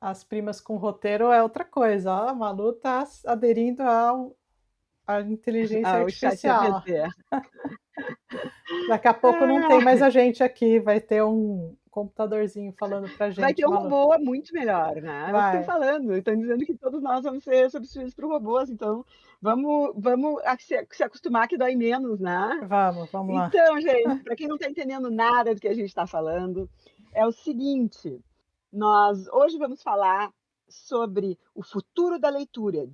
As primas com roteiro é outra coisa. Ó, a Malu tá aderindo à inteligência ao chat artificial. GPT. Daqui a pouco não tem mais a gente aqui, vai ter um computadorzinho falando pra Vai ter gente, um Malu. robô muito melhor, né? É o que estão Vai. falando, estão dizendo que todos nós vamos ser substituídos por robôs, então vamos se acostumar que dói menos, né? Vamos lá. Então, gente, para quem não está entendendo nada do que a gente está falando, é o seguinte: nós hoje vamos falar sobre o futuro da leitura,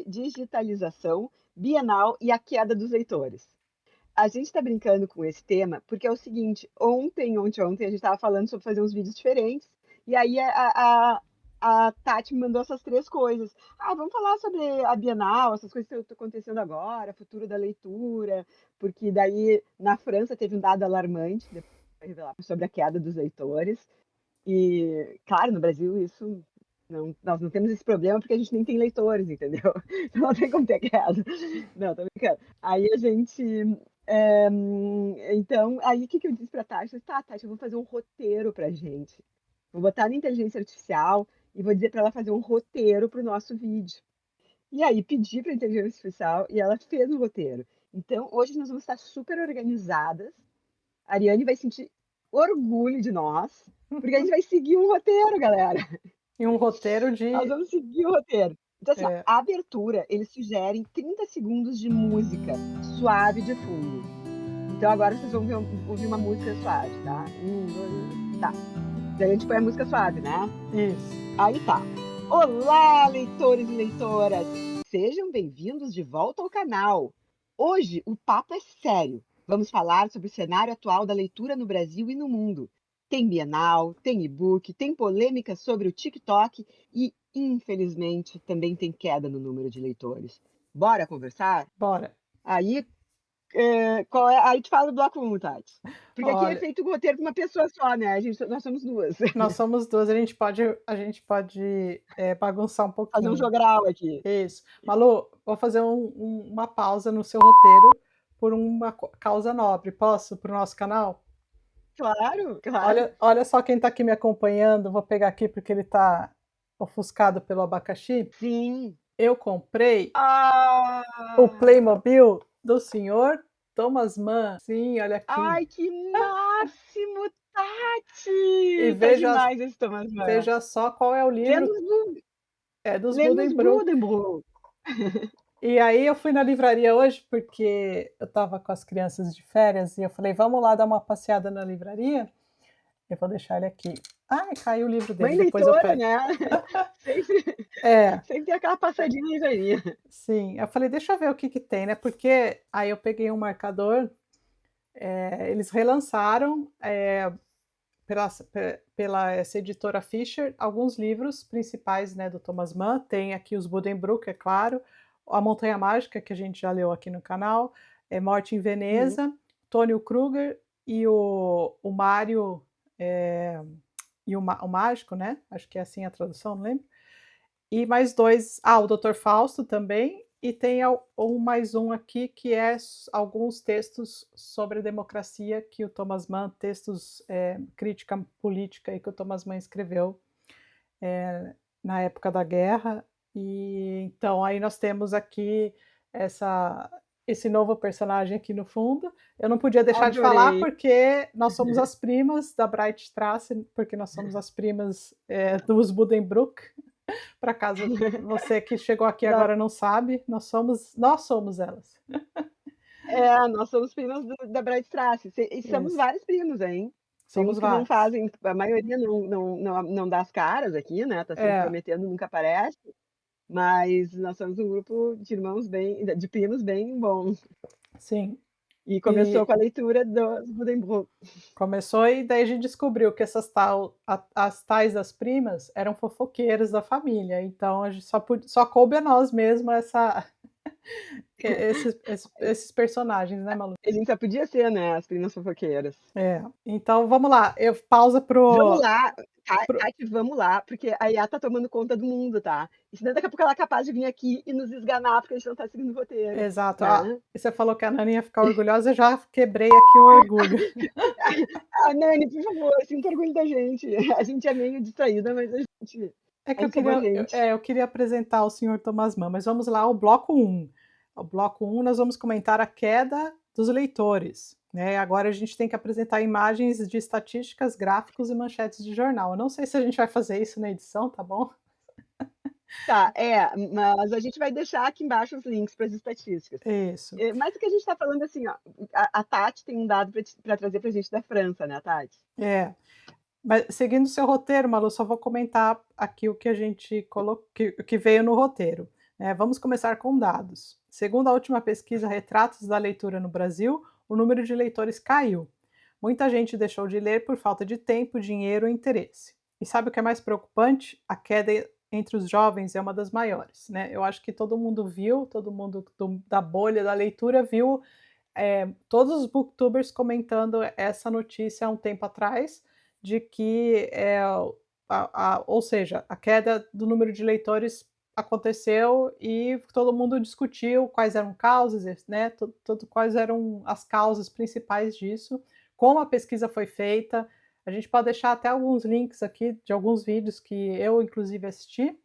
digitalização, Bienal e a queda dos leitores. A gente está brincando com esse tema porque é o seguinte: ontem, a gente estava falando sobre fazer uns vídeos diferentes, e aí a Tati me mandou essas três coisas. Ah, vamos falar sobre a Bienal, essas coisas que estão acontecendo agora, futuro da leitura, porque daí na França teve um dado alarmante, depois vai revelar, sobre a queda dos leitores. E, claro, no Brasil isso não, nós não temos esse problema porque a gente nem tem leitores, entendeu? Então não tem como ter queda. Não, tô brincando. Aí a gente. Então, aí o que eu disse pra Tati? Eu disse, tá, Tati, eu vou fazer um roteiro pra gente. Vou botar na inteligência artificial e vou dizer para ela fazer um roteiro para o nosso vídeo. E aí pedi para a inteligência artificial e ela fez um roteiro. Então, hoje nós vamos estar super organizadas. A Ariane vai sentir orgulho de nós, porque a gente vai seguir um roteiro, galera. E um roteiro Nós de. vamos seguir o roteiro. Então, assim, ó, É, a abertura, eles sugerem 30 segundos de música suave de fundo. Então, agora vocês vão ouvir uma música suave, tá? Tá. Daí a gente põe a música suave, né? isso. Aí tá. Olá, leitores e leitoras! Sejam bem-vindos de volta ao canal. Hoje o papo é sério. Vamos falar sobre o cenário atual da leitura no Brasil e no mundo. Tem Bienal, tem e-book, tem polêmica sobre o TikTok e, infelizmente, também tem queda no número de leitores. Bora conversar? Bora. Aí, aí tu fala do bloco 1, Tati. Porque aqui é Olha, feito o roteiro para uma pessoa só, né? Nós somos duas. nós somos duas, a gente pode bagunçar um Fazer um pouquinho. jogral aqui. Isso. Malu, vou fazer uma pausa no seu roteiro por uma causa nobre. Posso? Para o nosso canal? Claro, claro. Olha só quem está aqui me acompanhando. Vou pegar aqui porque ele está ofuscado pelo abacaxi. Sim. Eu comprei o Ah! Playmobil do senhor Thomas Mann. Sim, olha aqui. Ai, que máximo, E Tati! Tá veja, demais esse Thomas Mann. veja só qual é o livro. Lemos Bu É dos Lemos Buddenbrook. Buddenbrook. E aí eu fui na livraria hoje, porque eu estava com as crianças de férias e eu falei: "Vamos lá dar uma passeada na livraria?". Eu vou deixar ele aqui. Ai, caiu o livro dele, Mãe depois eu leitora, pego. né? Sempre É, sempre tem aquela passadinha na livraria. sim. Eu falei: "Deixa eu ver o que que tem, né", porque aí eu peguei um marcador, eles relançaram, pela essa editora Fischer, alguns livros principais, né, do Thomas Mann. Tem aqui os Buddenbrook, é claro, A Montanha Mágica, que a gente já leu aqui no canal, Morte em Uhum. Veneza, Tônio Kruger e o Mário, e o Mágico, né, acho que é assim a tradução, não lembro. E mais 2, o Doutor Fausto também, e tem mais um aqui que é alguns textos sobre a democracia que o Thomas Mann, textos, crítica política aí que o Thomas Mann escreveu, na época da guerra. E então aí nós temos aqui essa esse novo personagem aqui no fundo. Eu não podia deixar de falar Adorei. porque nós somos as primas da Breitstraße, porque nós somos as primas, dos Buddenbrook. Para caso você que chegou aqui Da agora não sabe, nós somos elas. nós somos primas da Breitstraße. E somos Isso, vários primos, hein? Tem somos uns que não vários. fazem, a maioria não dá as caras aqui, né, tá sempre É, prometendo, nunca aparece, mas nós somos um grupo de primos bem bom. sim. E começou E com a leitura dos Buddenbrook. começou e daí a gente descobriu que as tais das primas eram fofoqueiras da família, então a gente só coube a nós mesmo essa Esses personagens, né, Malu? A gente só podia ser, né, as primas fofoqueiras. É, então vamos lá, eu pausa Vamos pro lá, pro Tati, vamos lá, porque a IA tá tomando conta do mundo, tá. E senão daqui a pouco ela é capaz de vir aqui e nos esganar, porque a gente não tá seguindo o roteiro, exato. Ah, né. você falou que a Nani ia ficar orgulhosa, eu já quebrei aqui o orgulho. Ah, Nani, por favor, sinta orgulho da gente. A gente é meio distraída, mas É a que eu gente é boa queria gente. eu queria apresentar o senhor Thomas Mann, mas vamos lá ao bloco um. O bloco um nós vamos comentar a queda dos leitores, né, agora a gente tem que apresentar imagens de estatísticas, gráficos e manchetes de jornal. Eu não sei se a gente vai fazer isso na edição, tá bom? Tá, mas a gente vai deixar aqui embaixo os links para as estatísticas. Isso. Mas o que a gente tá falando, assim, ó, a Tati tem um dado pra trazer pra gente da França, né, Tati? É. Mas seguindo o seu roteiro, Malu, só vou comentar aqui o que a gente que veio no roteiro, né. Vamos começar com dados. Segundo a última pesquisa Retratos da Leitura no Brasil, o número de leitores caiu. Muita gente deixou de ler por falta de tempo, dinheiro ou interesse. E sabe o que é mais preocupante? A queda entre os jovens é uma das maiores, né. Eu acho que todo mundo viu, todo mundo da bolha da leitura viu, todos os booktubers comentando essa notícia há um tempo atrás, de que ou seja, a queda do número de leitores aconteceu e todo mundo discutiu quais eram causas, né, quais eram as causas principais disso, como a pesquisa foi feita. A gente pode deixar até alguns links aqui de alguns vídeos que eu inclusive assisti,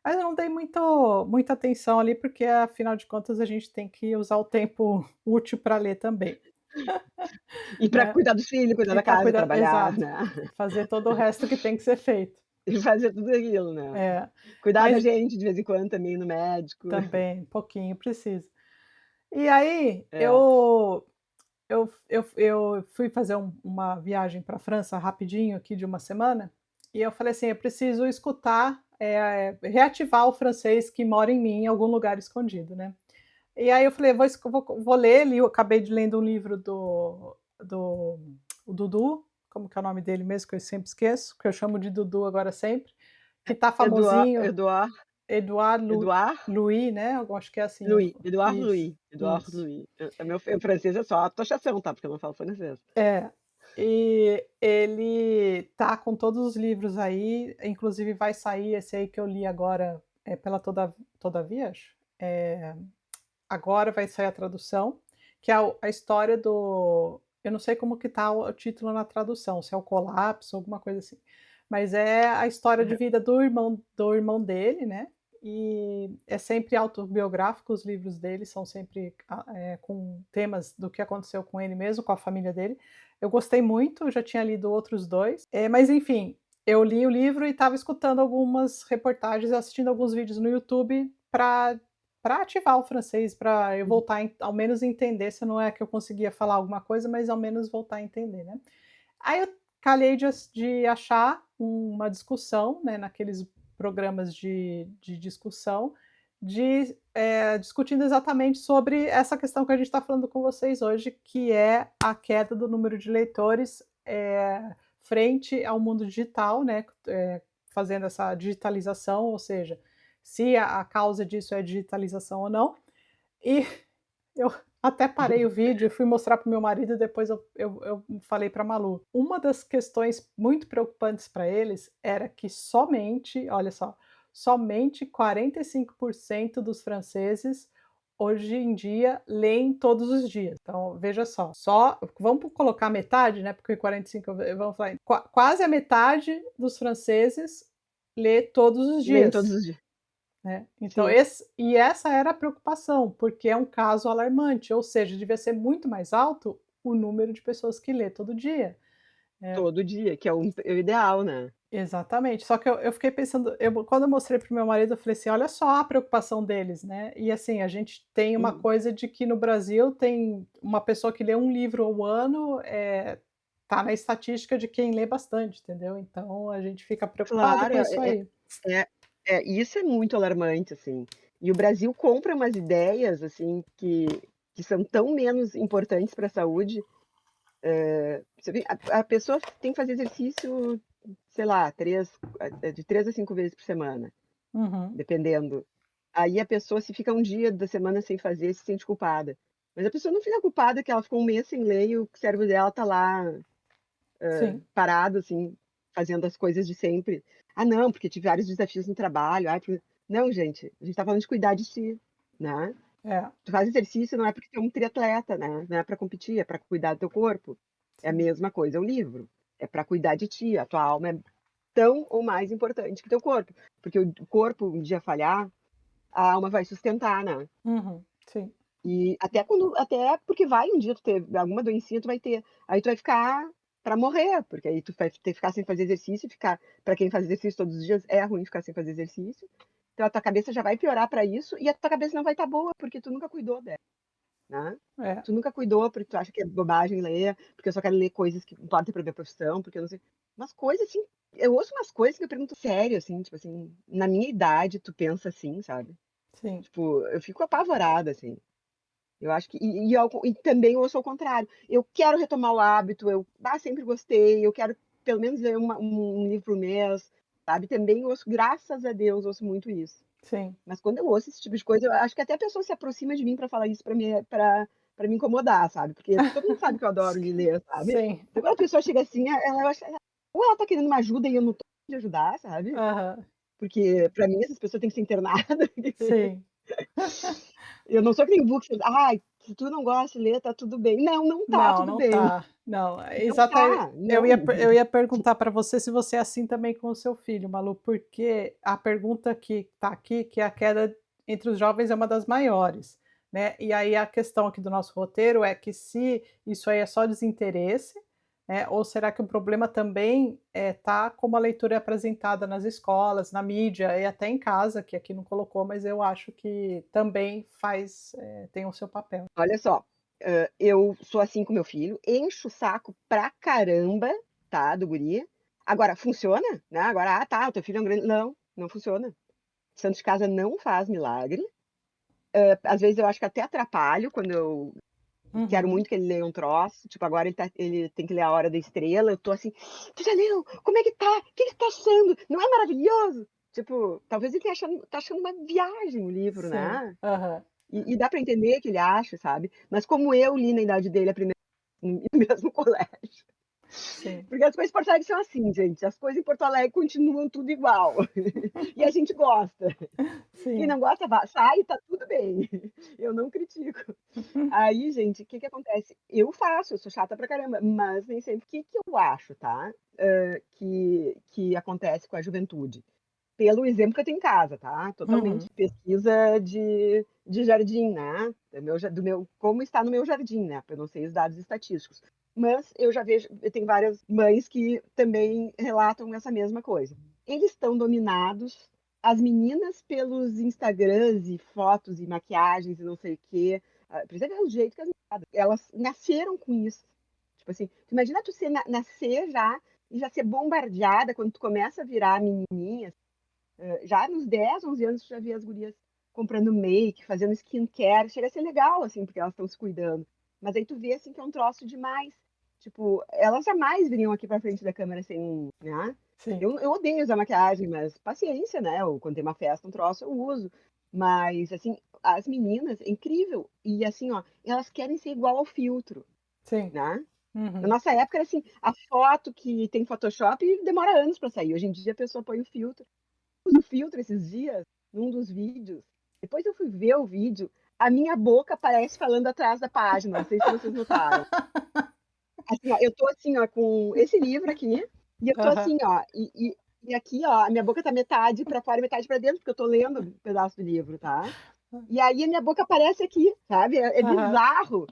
mas eu não dei muita atenção ali, porque afinal de contas a gente tem que usar o tempo útil para ler também, E pra né. cuidar dos filhos, cuidar E da para casa, cuidar, trabalhar, exato, né, fazer todo o resto que tem que ser feito. e fazer tudo aquilo, né. É, Cuidar da mas gente de vez em quando também, ir no médico. também, um pouquinho precisa. E aí É. eu fui fazer uma viagem para a França rapidinho aqui de uma semana, e eu falei assim: "Eu preciso escutar, reativar o francês que mora em mim em algum lugar escondido, né". E aí eu falei: "Vou ler", eu acabei de lendo um livro do o Dudu, como que é o nome dele mesmo, que eu sempre esqueço, que eu chamo de Dudu agora sempre, que tá Eduard famosinho, Eduard Edouard Eduard Louis, né, eu acho que é assim Louis, Edouard isso, Louis, Edouard isso. Louis. O francês é só a tochação, tá, porque eu não falo francês. É, e ele tá com todos os livros aí, inclusive vai sair esse aí que eu li agora, pela Todavia, acho? Agora vai sair a tradução, que é a história do, eu não sei como que tá o título na tradução, se é o colapso, alguma coisa assim, mas é a história de vida do irmão dele, né, e é sempre autobiográfico, os livros dele são sempre, com temas do que aconteceu com ele mesmo, com a família dele. Eu gostei muito, eu já tinha lido outros 2, mas enfim, eu li o livro e estava escutando algumas reportagens, assistindo alguns vídeos no YouTube para ativar o francês, para eu Uhum. voltar ao menos entender, se não é que eu conseguia falar alguma coisa, mas ao menos voltar a entender, né. Aí eu calhei de achar uma discussão, né, naqueles programas de discussão, discutindo exatamente sobre essa questão que a gente está falando com vocês hoje, que é a queda do número de leitores, frente ao mundo digital, né, fazendo essa digitalização, ou seja, se a causa disso é digitalização ou não. E eu até parei o vídeo e fui mostrar para o meu marido e depois eu falei para a Malu. Uma das questões muito preocupantes para eles era que somente, olha só, somente 45% dos franceses hoje em dia leem todos os dias. Então, veja só vamos colocar metade, né, porque 45, vamos falar, quase a metade dos franceses lê todos os Nem todos dias. os dias. Né, então Sim, essa era a preocupação, porque é um caso alarmante, ou seja, devia ser muito mais alto o número de pessoas que lê todo dia, né. todo dia, que é o ideal, né. Exatamente, só que eu fiquei pensando, quando eu mostrei para o meu marido, eu falei assim: "Olha só a preocupação deles", né, e assim, a gente tem uma Uhum. coisa de que no Brasil tem uma pessoa que lê um livro ao ano, tá na estatística de quem lê bastante, entendeu, então a gente fica preocupado Claro, com isso aí. é isso é muito alarmante, assim. E o Brasil compra umas ideias, assim, que são tão menos importantes para a saúde. Você vê, a pessoa tem que fazer exercício, sei lá, de 3 a 5 vezes por semana, Uhum. dependendo. Aí a pessoa se fica um dia da semana sem fazer, se sente culpada. Mas a pessoa não fica culpada que ela ficou um mês sem ler e o cérebro dela tá lá, Sim, parado, assim, fazendo as coisas de sempre. "Ah, não, porque tive vários desafios no trabalho, ai, por" não, gente, a gente tá falando de cuidar de si, né. é, Tu faz exercício não é porque tu é um triatleta, né, não é pra competir, é pra cuidar do teu corpo. É a sim, mesma coisa o livro, é pra cuidar de ti, a tua alma é tão ou mais importante que teu corpo, porque o corpo um dia falhar, a alma vai sustentar, né. uhum, sim, E até porque vai um dia tu ter alguma doencinha tu vai ter, aí tu vai ficar pra morrer, porque aí tu vai ter que ficar sem fazer exercício, ficar pra quem faz exercício todos os dias é ruim ficar sem fazer exercício, então a tua cabeça já vai piorar pra isso e a tua cabeça não vai estar boa, porque tu nunca cuidou dela, né. é, Tu nunca cuidou, porque tu acha que é bobagem ler, porque eu só quero ler coisas que importam pra minha profissão, porque eu não sei umas coisas assim, eu ouço umas coisas que eu pergunto sério, assim, tipo assim, na minha idade tu pensa assim, sabe. sim, Tipo, eu fico apavorada, assim. Eu acho que e também eu sou o contrário, eu quero retomar o hábito, sempre gostei, eu quero pelo menos ler um livro por mês, sabe, também ouço, graças a Deus, ouço muito isso. sim. Mas quando eu ouço esse tipo de coisa, eu acho que até a pessoa se aproxima de mim pra falar isso pra me incomodar, sabe, porque todo mundo sabe que eu adoro ler, sabe. Sim, Então quando a pessoa chega assim, ela eu acho ou ela tá querendo uma ajuda e eu não tô de ajudar, sabe, aham, porque pra mim essas pessoas têm que ser internadas. sim. Eu não sou que nem book, "Ai, se tu não gosta de ler, tá tudo bem". Não, não tá Não, tudo não bem. tá. Não, Não tá, não. eu ia perguntar para você se você é assim também com o seu filho, Malu, porque a pergunta que tá aqui, que a queda entre os jovens é uma das maiores, né, e aí a questão aqui do nosso roteiro é que se isso aí é só desinteresse, né, ou será que o problema também, tá como a leitura é apresentada nas escolas, na mídia e até em casa, que aqui não colocou, mas eu acho que também faz, tem o seu papel. Olha só, eu sou assim com meu filho, encho o saco pra caramba, tá, do guri. Agora funciona, né, agora, "Ah, tá, o teu filho é um grande", não, não funciona. Santo de casa não faz milagre. Às vezes eu acho que até atrapalho quando eu quero Uhum. muito que ele leia um troço, tipo, agora ele tem que ler A Hora da Estrela, eu tô assim: "Tu já leu? Como é que tá? O que que tu tá achando? Não é maravilhoso?". Tipo, talvez ele tenha tá achando uma viagem o livro, Sim. né. Aham. E dá pra entender que ele acha, sabe. Mas como eu li na idade dele a primeira no mesmo colégio. Sim. Porque as coisas em Porto Alegre são assim, gente, as coisas em Porto Alegre continuam tudo igual. E a gente gosta. Quem Sim. não gosta, sai, tá tudo bem. Eu não critico. Aí, gente, o que que acontece? Eu sou chata pra caramba, mas nem sempre. O que que eu acho, tá, que acontece com a juventude? Pelo exemplo que eu tenho em casa, tá, Uhum. totalmente pesquisa de jardim, né, do meu como está no meu jardim, né, porque eu não sei os dados estatísticos. Mas eu já vejo, eu tenho várias mães que também relatam essa mesma coisa. Eles estão dominados, as meninas, pelos Instagrams e fotos e maquiagens e não sei o quê, principalmente o jeito que elas nasceram com isso. Tipo assim, tu imagina tu ser nascer já e já ser bombardeada quando tu começa a virar menininha, já nos 10, 11 anos tu já vê as gurias comprando make, fazendo skincare, chega a ser legal, assim, porque elas estão se cuidando. Mas aí tu vê, assim, que é um troço demais. Tipo, elas jamais viriam aqui pra frente da câmera sem né. Sim. Eu odeio usar maquiagem, mas paciência, né, ou quando tem uma festa, um troço, eu uso. Mas, assim, as meninas, é incrível. E assim, ó, elas querem ser igual ao filtro, Sim. né. Na Uhum. nossa época era assim, a foto que tem Photoshop demora anos pra sair, hoje em dia a pessoa põe o filtro. Uso filtro esses dias, num dos vídeos, depois eu fui ver o vídeo, a minha boca aparece falando atrás da página, não sei se vocês notaram. Assim, ó, eu tô assim, ó, com esse livro aqui, e eu tô Aham. assim, ó, e aqui, ó, a minha boca tá metade pra fora e metade pra dentro, porque eu tô lendo um pedaço do livro, tá. E aí a minha boca aparece aqui, sabe, é Aham. bizarro.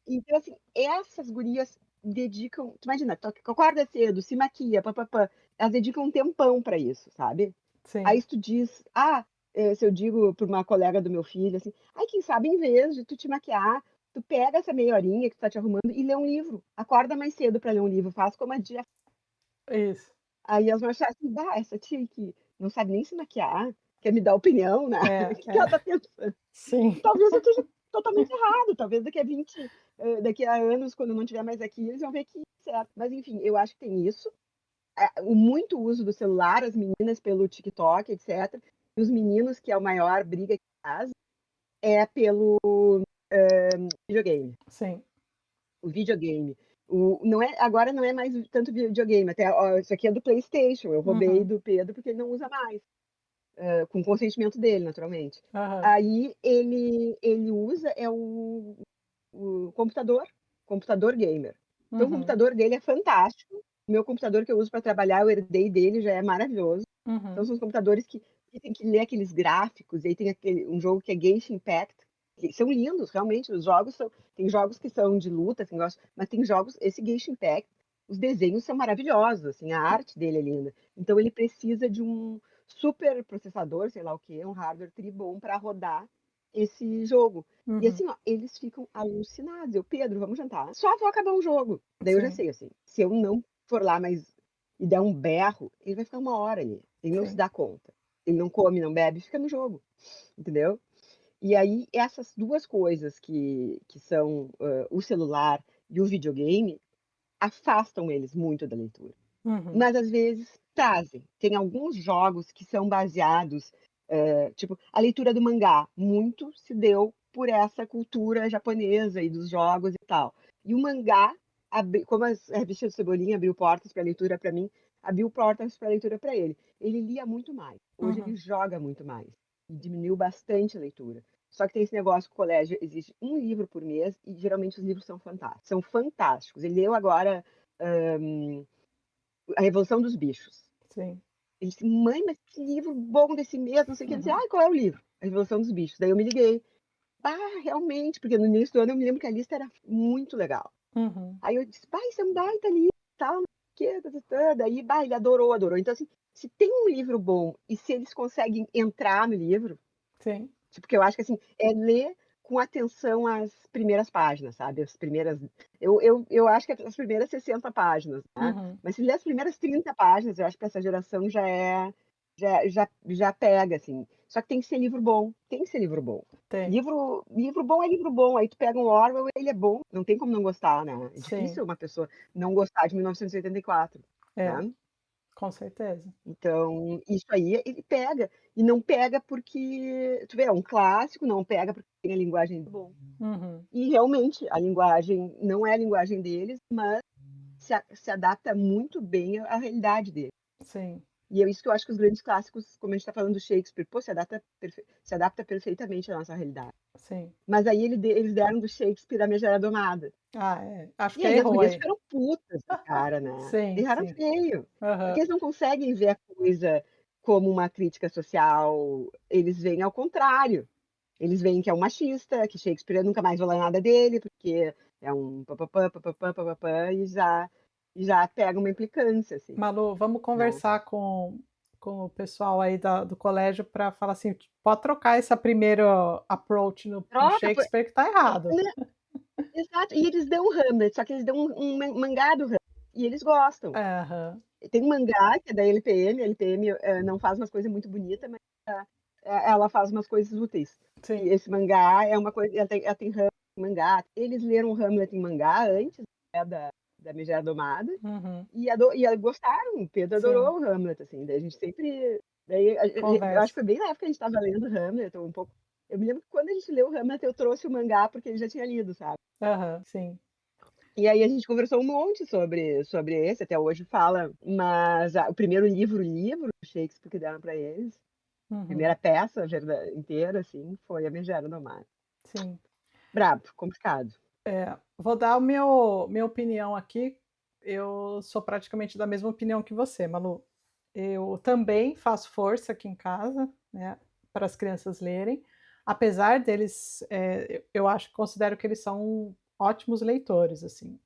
Então, assim, essas gurias dedicam, tu imagina, tu acorda cedo, se maquia, pã-pã-pã, elas dedicam um tempão pra isso, sabe. Aí Sim. se tu diz: "Ah", se eu digo para uma colega do meu filho, assim: "Ai, quem sabe em vez de tu te maquiar, tu pega essa meia horinha que tu tá te arrumando e lê um livro. Acorda mais cedo pra ler um livro, faz como a dia". Isso. Aí elas vão achar assim: "Bah, essa tia que não sabe nem se maquiar, quer me dar opinião, né, É, o que que ela é. tá pensando?". Sim. E talvez eu esteja totalmente errado, talvez daqui a anos, quando eu não estiver mais aqui, eles vão ver que é certo. Mas enfim, eu acho que tem isso, o muito uso do celular, as meninas pelo TikTok, etc. Os meninos, que é a maior briga que faz, é pelo videogame. Sim. O videogame. Não é, agora não é mais tanto videogame, até ó, isso aqui é do PlayStation. Eu roubei Uhum. do Pedro porque ele não usa mais, com consentimento dele, naturalmente. Aham. Aí ele usa o computador gamer. Então o Uhum. computador dele é fantástico. O meu computador que eu uso para trabalhar, eu herdei dele, já é maravilhoso. Então Uhum. são os computadores que tem que ler aqueles gráficos, e aí tem um jogo que é Genshin Impact, que são lindos, realmente, os jogos são, tem jogos que são de luta, assim, mas tem jogos, esse Genshin Impact, os desenhos são maravilhosos, assim, a arte dele é linda. Então ele precisa de um super processador, sei lá o que, um hardware tri bom para rodar esse jogo. E Uhum. assim, ó, eles ficam alucinados. Eu, Pedro, vamos jantar. Só vou acabar um jogo. Daí eu já Sim, sei, assim, se eu não for lá mais e der um berro, ele vai ficar uma hora ali. Ele não se sim. dá conta. Ele não come, não bebe, fica no jogo, entendeu? E aí, essas duas coisas que são o celular e o videogame, afastam eles muito da leitura. Uhum. Mas às vezes trazem. Tem alguns jogos que são baseados, tipo, a leitura do mangá, muito se deu por essa cultura japonesa e dos jogos e tal. E o mangá, como as revistas do Cebolinha abriu portas para leitura para mim, abriu portas para leitura para ele. Ele lia muito mais. Hoje ele Uhum. joga muito mais. E diminuiu bastante a leitura. Só que tem esse negócio que o colégio exige um livro por mês e geralmente os livros são fantásticos. São fantásticos. Ele leu agora A Revolução dos Bichos. Sim. Ele disse, mãe, mas que livro bom desse mês, não sei o que. Ele disse, Uhum. ah, qual é o livro? A Revolução dos Bichos. Daí eu me liguei. Ah, realmente, porque no início do ano eu me lembro que a lista era muito legal. Uhum. Aí eu disse, pai, isso é um baita livro, tal, não sei o quê, daí, bah, ele adorou, adorou. Então, assim, se tem um livro bom e se eles conseguem entrar no livro, Sim. tipo, que eu acho que, assim, é ler com atenção as primeiras páginas, sabe? As primeiras. Eu acho que as primeiras 60 páginas, né? Uhum. Mas se ler as primeiras 30 páginas, eu acho que essa geração já é. Já pega, assim. Só que tem que ser livro bom. Tem que ser livro bom. Tem. Livro bom é livro bom. Aí tu pega um Orwell, ele é bom. Não tem como não gostar, né? É Sim. difícil uma pessoa não gostar de 1984, É, né? com certeza. Então, isso aí ele pega. E não pega porque, tu vê, é um clássico, não pega porque tem a linguagem bom. Uhum. E realmente, a linguagem não é a linguagem deles, mas se adapta muito bem à realidade deles. Sim. E é isso que eu acho que os grandes clássicos, como a gente está falando do Shakespeare, pô, se adapta perfeitamente à nossa realidade. Sim. Mas aí eles deram do Shakespeare a Megera Domada. Ah, é. Acho E que aí aí as errou gurias aí. ficaram putas da cara, né? Sim, Erraram sim. feio. Porque Aham. eles não conseguem ver a coisa como uma crítica social, eles veem ao contrário. Eles veem que é um machista, que Shakespeare eu nunca mais vou ler nada dele, porque é um papapã, papapã, papapã, e já pega uma implicância, assim, Malu, vamos né? conversar com o pessoal aí do colégio para falar assim, pode trocar essa primeira approach no Troca, Shakespeare que tá errado. né, exato. E eles dão Hamlet, só que eles dão mangá do Hamlet, e eles gostam. Aham. Tem um mangá que é da LPM, a LPM não faz umas coisas muito bonitas, mas ela faz umas coisas úteis. E Sim. esse mangá é uma coisa, ela tem Hamlet em mangá. Eles leram Hamlet em mangá antes, né, da Megera Domada, Uhum. e gostaram, o Pedro Sim. adorou o Hamlet, assim, daí a gente sempre. Daí, eu acho que Conversa. foi bem na época que a gente estava lendo Hamlet, um pouco. Eu me lembro que quando a gente leu o Hamlet, eu trouxe o mangá porque ele já tinha lido, sabe? Aham. Sim. E aí a gente conversou um monte sobre esse, até hoje fala, mas o primeiro livro do Shakespeare que deram para eles, a Uhum. primeira peça inteira, assim, foi A Megera do Mar. Sim. Brabo, complicado. Vou dar o minha opinião aqui. Eu sou praticamente da mesma opinião que você, Malu. Eu também faço força aqui em casa, né, para as crianças lerem, apesar deles, eu acho, considero que eles são ótimos leitores, assim.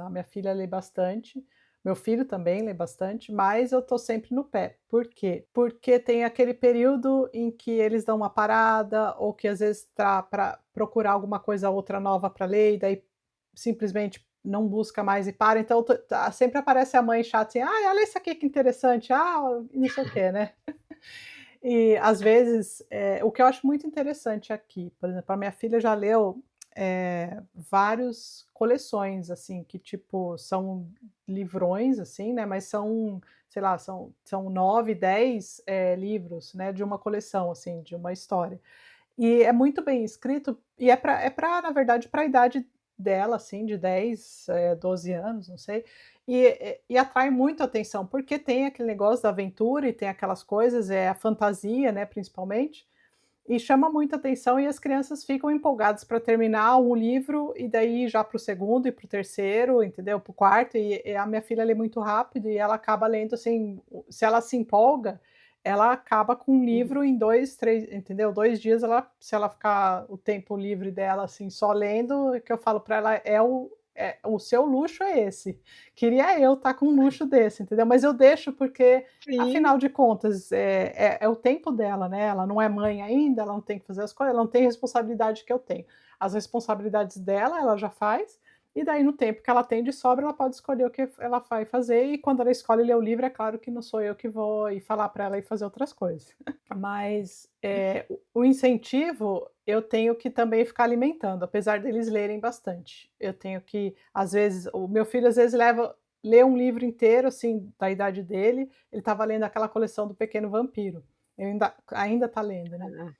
A minha filha lê bastante, meu filho também lê bastante, mas eu tô sempre no pé. Por quê? Porque tem aquele período em que eles dão uma parada ou que às vezes tá para procurar alguma coisa outra nova para ler e daí simplesmente não busca mais e para, então sempre aparece a mãe chata assim: "Ai, olha isso aqui que interessante, ah", e não sei o quê, né. E às vezes, o que eu acho muito interessante aqui, por exemplo, a minha filha já leu, vários coleções, assim, que tipo, são livrões, assim, né, mas são, sei lá, são 9, 10 livros, né, de uma coleção, assim, de uma história. E é muito bem escrito, e é pra na verdade, para a idade dela, assim, de 10, 12 anos, não sei, e atrai muito a atenção, porque tem aquele negócio da aventura e tem aquelas coisas, a fantasia, né, principalmente, e chama muita atenção e as crianças ficam empolgadas para terminar um livro e daí já para o segundo e para o terceiro, entendeu, para o quarto, e a minha filha lê muito rápido e ela acaba lendo, assim, se ela se empolga, ela acaba com um Uhum. livro em 2 3 entendeu, 2 dias ela se ela ficar o tempo livre dela, assim, só lendo, é que eu falo para ela: "O seu luxo é esse, queria eu estar com um luxo desse", entendeu, mas eu deixo porque Sim, afinal de contas, é o tempo dela, né, ela não é mãe ainda, ela não tem que fazer as coisas, ela não tem responsabilidade que eu tenho. As responsabilidades dela, ela já faz, e daí no tempo que ela tem de sobra, ela pode escolher o que ela vai fazer, e quando ela escolhe ler o livro, é claro que não sou eu que vou ir falar para ela ir fazer outras coisas. Mas, o incentivo, eu tenho que também ficar alimentando, apesar deles lerem bastante. Eu tenho que às vezes o meu filho, às vezes, lê um livro inteiro, assim, da idade dele, ele estava lendo aquela coleção do Pequeno Vampiro, eu ainda está lendo, né. ah,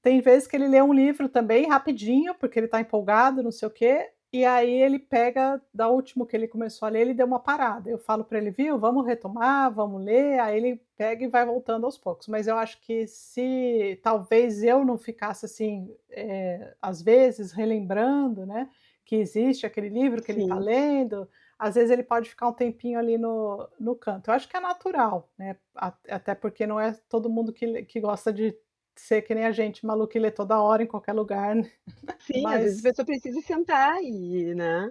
Tem vezes que ele lê um livro também rapidinho, porque ele está empolgado, não sei o quê, e aí ele pega da último que ele começou a ler, ele deu uma parada. Eu falo para ele: "Viu, vamos retomar, vamos ler", aí ele pega e vai voltando aos poucos. Mas eu acho que se talvez eu não ficasse assim, às vezes relembrando, né, que existe aquele livro que ele está sim. lendo, às vezes ele pode ficar um tempinho ali no canto. Eu acho que é natural, né, até porque não é todo mundo que gosta de ser que nem a gente, maluco e lê toda hora em qualquer lugar, né. Sim, às vezes a Mas pessoa precisa sentar e, né,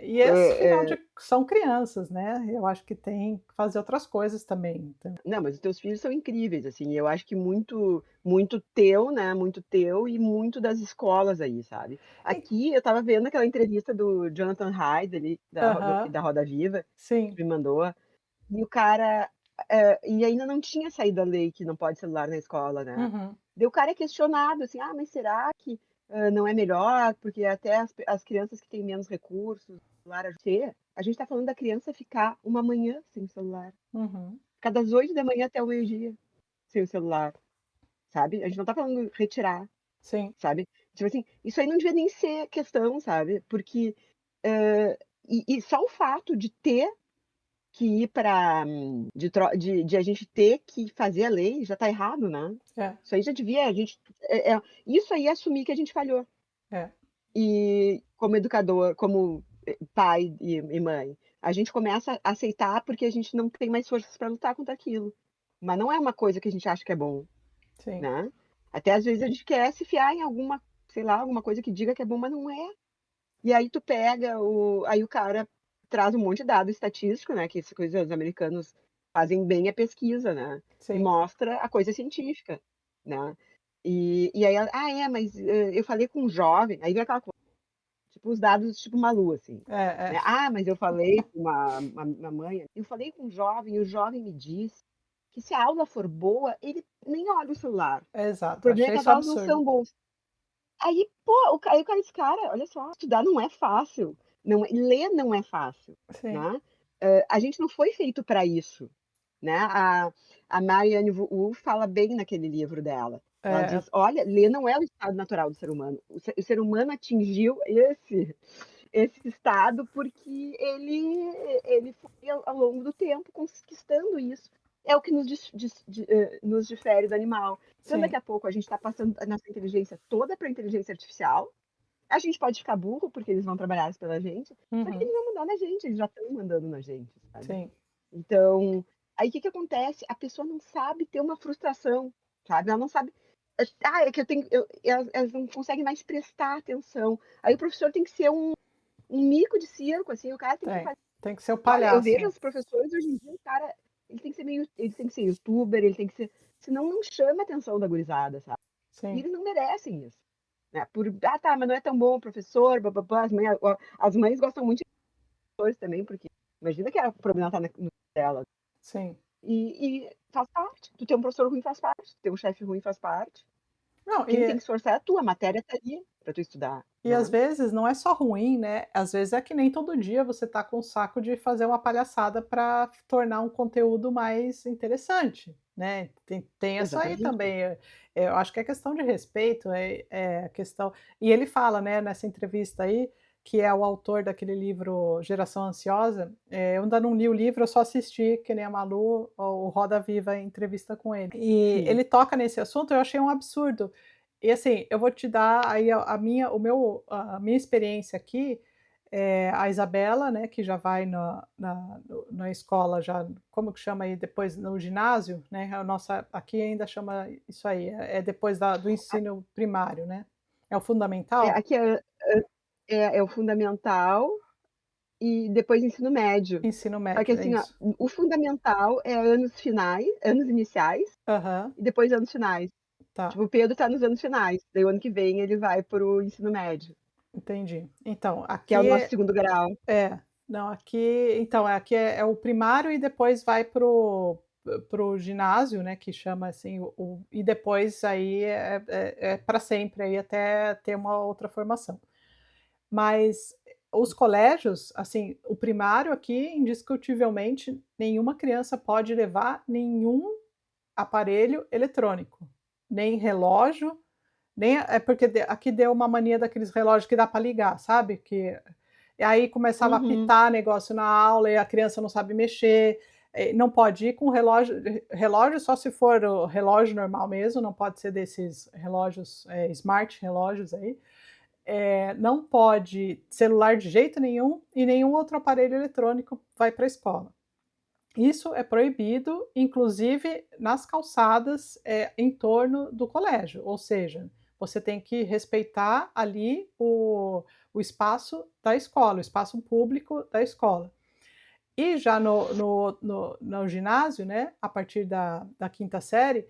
e esse final eh de são crianças, né, eu acho que tem que fazer outras coisas também, então. não, mas os teus filhos são incríveis, assim, eu acho que muito teu, né, muito teu e muito das escolas aí, sabe. E Aqui eu estava vendo aquela entrevista do Jonathan Hyde ali, aham, da Roda Viva, que sim, tu me mandou, e o cara, e ainda não tinha saído a lei que não pode celular na escola, né. uhum, Daí o cara é questionado, assim: "Ah, mas será que, não é melhor, porque até as crianças que têm menos recursos, o celular a gente tá falando da criança ficar uma manhã sem celular. uhum, Ficar das 8 da manhã até o meio-dia sem o celular, sabe. A gente não tá falando retirar, sim, sabe. Tipo assim, isso aí não devia nem ser questão, sabe, porque, hã, e só o fato de ter que ir pra de a gente ter que fazer a lei já tá errado, né. é, Isso aí já devia a gente isso aí é assumir que a gente falhou. é, E como educador, como, pai e mãe, a gente começa a aceitar, porque a gente não tem mais forças para lutar contra aquilo. Mas não é uma coisa que a gente acha que é bom, sim, né. Até às vezes a gente quer se fiar em alguma, sei lá, alguma coisa que diga que é bom, mas não é. E aí tu pega aí o cara traz um monte de dado estatístico, né, que essa coisa os americanos fazem bem a pesquisa, né, e sim, mostra a coisa científica, né. E aí ela: "Ah, é, mas, eu falei com um jovem", aí vem aquela tipo, os dados tipo Malu, assim, é, né. é, "Ah, mas eu falei com uma mãe, eu falei com um jovem e o jovem me disse que se a aula for boa, ele nem olha o celular. O exato, problema é achei que as isso aulas não absurdo. são boas". Aí, pô, aí o cara disse: "Cara, olha só, estudar não é fácil, não é ler não é fácil, Sim, né. A gente não foi feito para isso", né. A Marianne Wolf fala bem naquele livro dela. Ela é, diz: "Olha, ler não é o estado natural do ser humano. O ser humano atingiu esse estado, porque ele foi ao longo do tempo conquistando isso. É o que nos difere do animal. Então daqui sim, a pouco a gente está passando a nossa inteligência toda para a inteligência artificial, a gente pode ficar burro, porque eles vão trabalhar isso pela gente, só que uhum, eles vão mandar na gente, eles já estão mandando na gente, sabe. sim, Então, aí o que que acontece? A pessoa não sabe ter uma frustração, sabe, ela não sabe, é que eu tenho elas não conseguem mais prestar atenção. Aí o professor tem que ser um mico de circo, assim, o cara tem que tem. fazer, Tem que ser o olha, eu palhaço, vejo né. os professores hoje em dia, o cara, ele tem que ser youtuber, ele tem que ser, senão não chama a atenção da gurizada, sabe. E Sim, eles não merecem isso, né, "Ah, tá, mas não é tão bom o professor, bá as mães gostam muito de professores também, porque imagina que o problema tá no dela. sim. E faz parte, tu ter um professor ruim faz parte, tu ter um chefe ruim faz parte, Não, Quem tem que esforçar é tu, a matéria tá ali pra tu estudar, e às né. vezes não é só ruim, né, às vezes é que nem todo dia você tá com o saco de fazer uma palhaçada para tornar um conteúdo mais interessante, né, tem essa aí Exatamente. também, eu acho que é questão de respeito, é questão, e ele fala, né, nessa entrevista aí, que é o autor daquele livro Geração Ansiosa, eu ainda não li o livro, eu só assisti, que nem a Malu, o Roda Viva, entrevista com ele. E Sim. ele toca nesse assunto, eu achei um absurdo, e assim, eu vou te dar aí a minha experiência aqui, a Isabela, né, que já vai na escola já, como que chama aí depois no ginásio, né, a nossa aqui ainda chama isso aí, é depois do ensino primário, né. É o fundamental? Aqui é o fundamental e depois ensino médio. Ensino Só que médio, é assim, ó, isso. o fundamental é anos finais, anos iniciais Aham, e depois anos finais. tá, Tipo, o Pedro tá nos anos finais, daí o ano que vem ele vai para o ensino médio, entendi. Então, que é o aqui nosso segundo grau. não, aqui então, aqui é o primário e depois vai pro ginásio, né, que chama assim, e depois aí é pra sempre, aí até ter uma outra formação. Mas os colégios, assim, o primário aqui, indiscutivelmente, nenhuma criança pode levar nenhum aparelho eletrônico, nem relógio, nem porque aqui deu uma mania daqueles relógios que dá para ligar, sabe, e aí começava a Uhum. apitar negócio na aula e a criança não sabe mexer, não pode ir com relógio só se for o relógio normal mesmo, não pode ser desses relógios, smart relógios aí, não pode celular de jeito nenhum e nenhum outro aparelho eletrônico vai para a escola. Isso é proibido, inclusive nas calçadas, em torno do colégio, ou seja, você tem que respeitar ali o espaço da escola, o espaço público da escola. E já no ginásio, né, a partir da quinta série,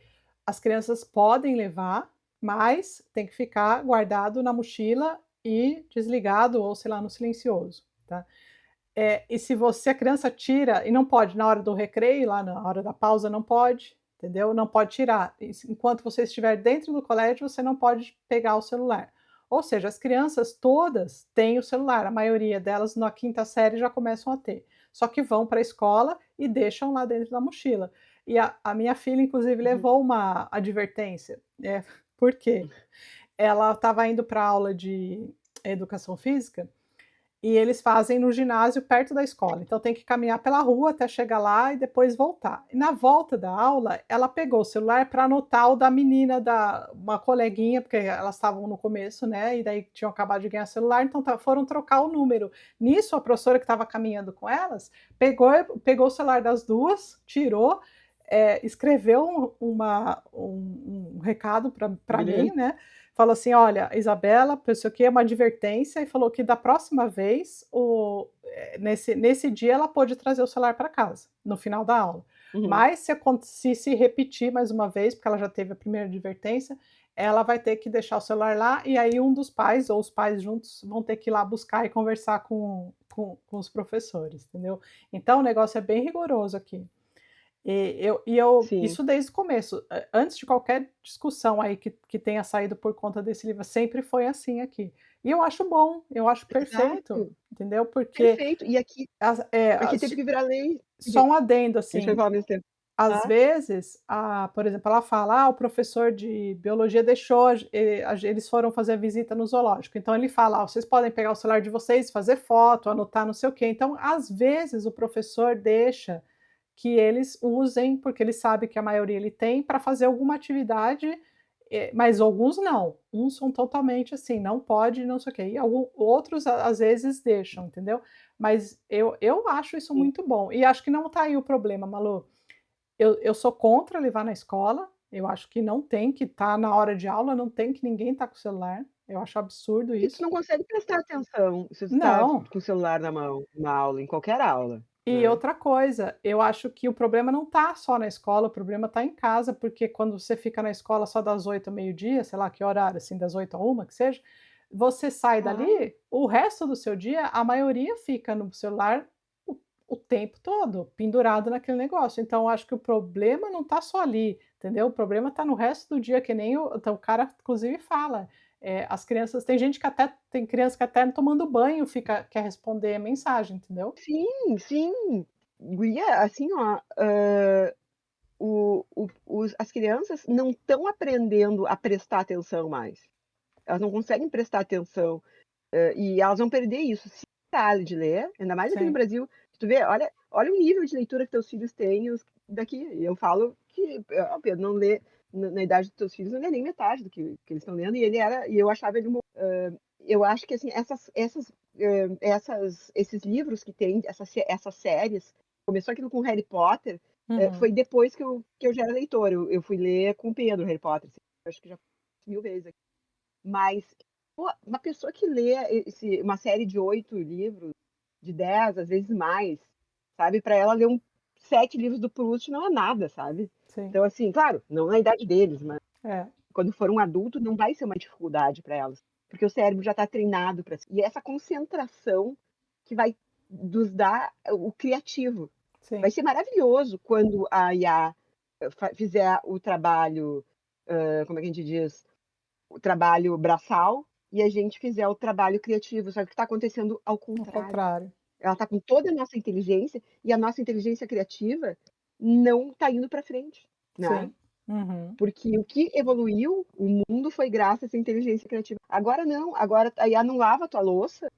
as crianças podem levar, mas tem que ficar guardado na mochila e desligado ou, sei lá, no silencioso, tá. E se a criança tira e não pode na hora do recreio, lá na hora da pausa, não pode, entendeu? Não pode tirar. Enquanto você estiver dentro do colégio, você não pode pegar o celular. Ou seja, as crianças todas têm o celular, a maioria delas na quinta série já começam a ter. Só que vão para a escola e deixam lá dentro da mochila. E a minha filha, inclusive, Uhum. levou uma advertência. Por quê? Ela estava indo para aula de educação física e eles fazem no ginásio perto da escola, então tem que caminhar pela rua até chegar lá e depois voltar. E na volta da aula, ela pegou o celular para anotar o da menina, da uma coleguinha, porque elas estavam no começo, né, e daí tinham acabado de ganhar celular, então foram trocar o número. Nisso, a professora que estava caminhando com elas, pegou o celular das duas, tirou, escreveu um recado para mim, Bilhete. né, falou assim: "Olha, Isabela, não sei o quê, uma advertência", e falou que da próxima vez, nesse dia ela pôde trazer o celular para casa, no final da aula. Uhum. Mas se repetir mais uma vez, porque ela já teve a primeira advertência, ela vai ter que deixar o celular lá, e aí um dos pais ou os pais juntos vão ter que ir lá buscar e conversar com os professores, entendeu. Então o negócio é bem rigoroso aqui. E eu Sim. isso desde o começo, antes de qualquer discussão aí que tenha saído por conta desse livro, sempre foi assim aqui. E eu acho bom, eu acho perfeito, Exato. entendeu, porque Perfeito. E aqui aqui teve que virar lei. só um adendo, A gente vai assim, falar ao mesmo tempo. às Tá? vezes, por exemplo, ela fala: "Ah, o professor de biologia deixou eles foram fazer a visita no zoológico", então ele fala: "Ó, vocês podem pegar o celular de vocês, fazer foto, anotar não sei o quê", então às vezes o professor deixa que eles usem, porque ele sabe que a maioria ele tem, para fazer alguma atividade, mas alguns não. Uns são totalmente assim: "Não pode, não sei o quê", e outros às vezes deixam, entendeu. Mas eu acho isso Sim. muito bom, e acho que não está aí o problema, Malu. Eu sou contra levar na escola, eu acho que não tem que estar na hora de aula, não tem que ninguém estar com o celular, eu acho absurdo E tu isso. não consegue prestar atenção se tu tá Não. com o celular na mão, na aula, em qualquer aula, E né. outra coisa, eu acho que o problema não está só na escola, o problema está em casa, porque quando você fica na escola só das 8 ao meio-dia, sei lá que horário, assim, das 8 à 1 que seja, você sai Claro. dali, o resto do seu dia, a maioria fica no celular o tempo todo, pendurado naquele negócio. Então eu acho que o problema não está só ali, entendeu? O problema está no resto do dia, que nem o cara inclusive fala, as crianças tem gente que até tem criança que até tomando banho quer responder mensagem, entendeu? Sim, sim. Guria, assim, ó, as crianças não estão aprendendo a prestar atenção mais. Elas não conseguem prestar atenção, e elas vão perder isso. Se parar de ler, ainda mais aqui no Sim, Brasil, se tu vê, olha o nível de leitura que teus filhos têm daqui. E eu falo que, ó, Pedro, não lê na idade dos teus filhos, não lê nem metade do que eles estão lendo, e eu achava ele eu acho que, assim, esses livros que tem, essas séries, começou aquilo com Harry Potter, uhum, foi depois que eu já era leitora. Eu fui ler com o Pedro Harry Potter, assim, eu acho que já 1000 vezes aqui. Mas, pô, uma pessoa que lê uma série de 8 livros, de 10, às vezes mais, sabe? Para ela ler 7 livros do Proust não é nada, sabe? sim, Então, assim, claro, não na idade deles, mas é, quando for um adulto, não vai ser uma dificuldade para elas, porque o cérebro já está treinado para. E essa concentração que vai nos dar o criativo. Vai sim, ser maravilhoso quando a IA fizer o trabalho, como é que a gente diz? O trabalho braçal e a gente fizer o trabalho criativo. Só que está acontecendo ao ao contrário. contrário, Ela está com toda a nossa inteligência e a nossa inteligência criativa não está indo para frente, né? sim, uhum. Porque o que evoluiu o mundo foi graças a essa inteligência criativa. Agora não, agora a IA não lava a tua louça,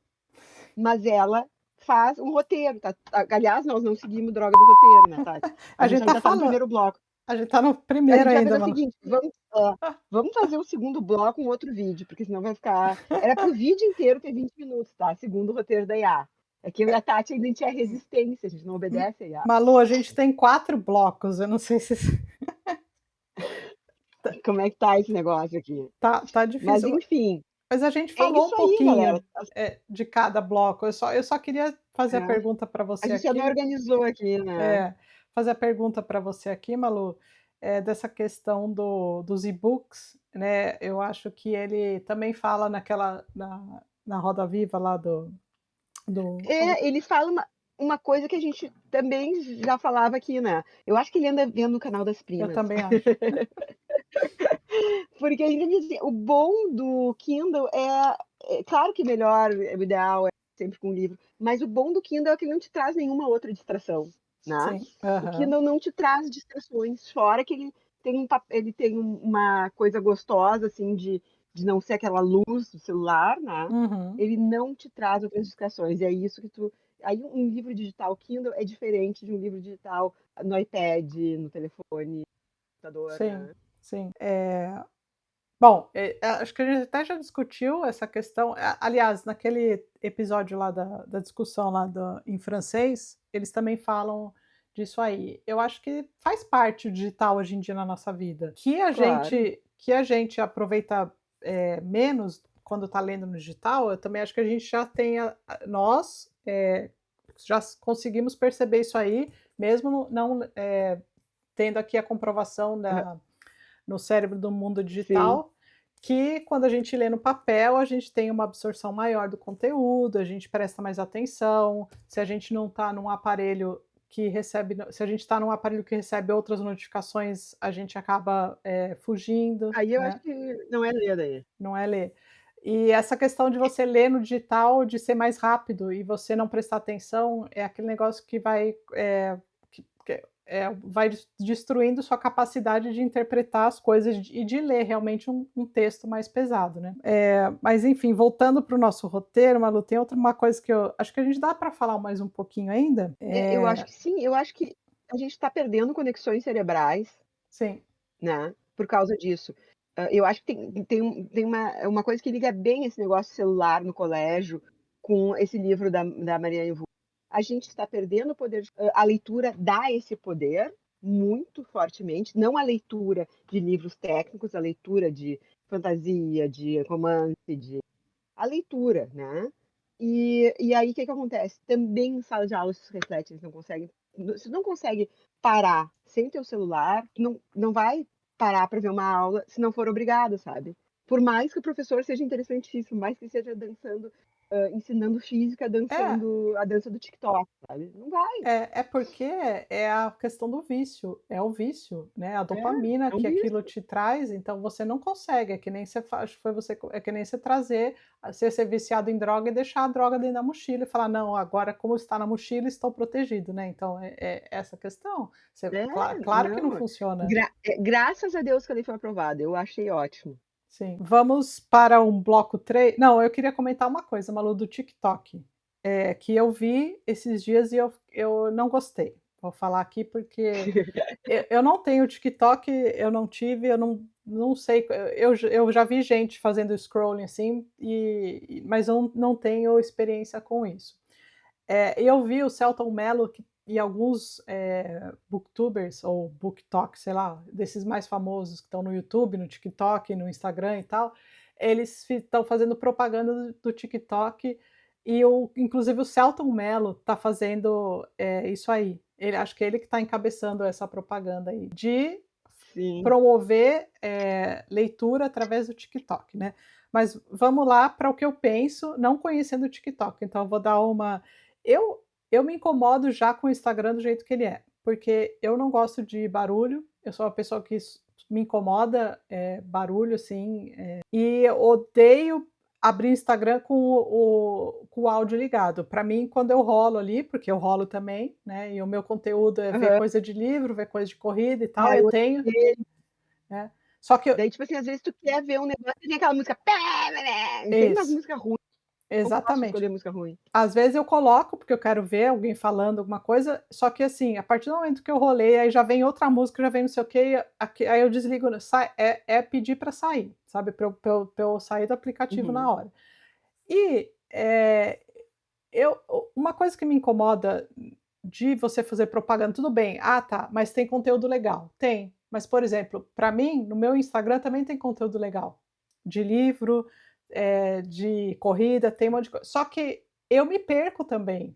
mas ela faz um roteiro, tá? Aliás, nós não seguimos droga do roteiro, né, Tati? A A gente gente tá ainda tá no falando primeiro bloco. a gente tá no A primeiro gente vai ainda, fazer o mano. seguinte, vamos fazer o segundo bloco, um outro vídeo, porque senão vai ficar. Era pro vídeo inteiro ter 20 minutos, tá? Segundo o roteiro da IA. É que eu e a Tati ainda tinha resistência, a gente não obedece a IA. Malu, a gente tem 4 blocos, eu não sei se Como é que tá esse negócio aqui? tá Mas difícil, enfim, mas a gente é falou um isso aí, galera. pouquinho, de cada bloco. Eu só queria fazer a É, pergunta para a você gente só não aqui, organizou aqui, né? é, fazer a pergunta para você aqui, Malu, dessa questão dos e-books, né, eu acho que ele também fala na Roda Viva lá do Ele fala uma coisa que a gente também já falava aqui, né? Eu acho que ele anda vendo o canal das eu primas. também acho. Porque a gente diz assim, o bom do Kindle claro que melhor, o ideal é sempre com livro, mas o bom do Kindle é que ele não te traz nenhuma outra distração, né? Sim, O aham, Kindle não te traz distrações, fora que ele tem uma coisa gostosa, assim, de não ser aquela luz do celular, né? uhum, Ele não te traz outras distrações, e é isso que tu. Aí um livro digital Kindle é diferente de um livro digital no iPad, no telefone, no computador, sim, né? sim. Bom, acho que a gente até já discutiu essa questão. Aliás, naquele episódio lá da discussão lá em francês, eles também falam disso aí. Eu acho que faz parte o digital hoje em dia na nossa vida. Claro. Que a gente aproveita menos quando está lendo no digital, eu também acho que a gente já tem, nós já conseguimos perceber isso aí, mesmo não tendo aqui a comprovação no cérebro do mundo Sim. digital, que quando a gente lê no papel, a gente tem uma absorção maior do conteúdo, a gente presta mais atenção. Se a gente não está num aparelho que recebe, se a gente está num aparelho que recebe outras notificações, a gente acaba fugindo, Aí eu acho né? que não é ler daí. Não é ler. E essa questão de você ler no digital, de ser mais rápido e você não prestar atenção, é aquele negócio que vai, vai destruindo sua capacidade de interpretar as coisas e de ler realmente um texto mais pesado, né. Mas enfim, voltando para o nosso roteiro, Malu, tem outra uma coisa que eu acho que a gente dá para falar mais um pouquinho ainda? Eu acho que sim, eu acho que a gente está perdendo conexões cerebrais, Sim, né, por causa disso. Eu acho que tem uma coisa que liga bem esse negócio celular no colégio com esse livro da Marianne Wood. A gente está perdendo o poder a leitura dá esse poder muito fortemente, não a leitura de livros técnicos, a leitura de fantasia, de romance, a leitura, né? E aí o que que acontece? Também em sala de aula isso se reflete, eles não conseguem, você não consegue parar sem ter o celular, tu não vai parar para ver uma aula se não for obrigado, sabe? Por mais que o professor seja interessantíssimo, mais que esteja dançando ensinando física, É. dançando a dança do TikTok, sabe. Não vai. É porque é a questão do vício, é o vício, né, a É, dopamina é um que aquilo vício. te traz, então você não consegue, é que nem você fa acho que foi você é que nem você trazer você ser viciado em droga e deixar a droga dentro da mochila e falar: "Não, agora como está na mochila, estou protegido", né, então é essa questão. Você É, claro que não não, funciona. graças a Deus que ele foi aprovado, eu achei ótimo. Sim. Vamos para um bloco 3. Não, eu queria comentar uma coisa, Malu, do TikTok, que eu vi esses dias e eu não gostei. Vou falar aqui porque eu não tenho TikTok, eu não tive, eu não sei, eu já vi gente fazendo scrolling, assim, mas eu não tenho experiência com isso. Eu vi o Selton Mello e alguns, booktubers ou booktoks, sei lá, desses mais famosos que estão no YouTube, no TikTok, no Instagram e tal, eles estão fazendo propaganda do TikTok e inclusive o Selton Mello está fazendo, isso aí. Acho que ele que está encabeçando essa propaganda aí, de Sim. promover, leitura através do TikTok, né. Mas vamos lá para o que eu penso, não conhecendo o TikTok, então eu vou dar uma eu eu me incomodo já com o Instagram do jeito que ele é, porque eu não gosto de barulho, eu sou uma pessoa que me incomoda, barulho, assim, e eu odeio abrir o Instagram com o áudio ligado. Para mim, quando eu rolo ali, porque eu rolo também, né, e o meu conteúdo é ver Aham. coisa de livro, ver coisa de corrida e tal, Ah, eu eu tenho, odeio. né. Só que eu Daí, tipo assim, às vezes tu quer ver um negócio e vem aquela música tem umas isso, músicas ruins, eu não gosto de exatamente. escolher música ruim. Às vezes eu coloco, porque eu quero ver alguém falando alguma coisa, só que assim, a partir do momento que eu rolei, aí já vem outra música, já vem não sei o quê, aí eu desligo, pedir para sair, sabe, para eu sair do aplicativo na Uhum. hora. E, uma coisa que me incomoda de você fazer propaganda, tudo bem, ah tá, mas tem conteúdo legal. Tem, mas por exemplo, para mim, no meu Instagram também tem conteúdo legal, de livro, de corrida, tem um monte de coisa. Só que eu me perco também,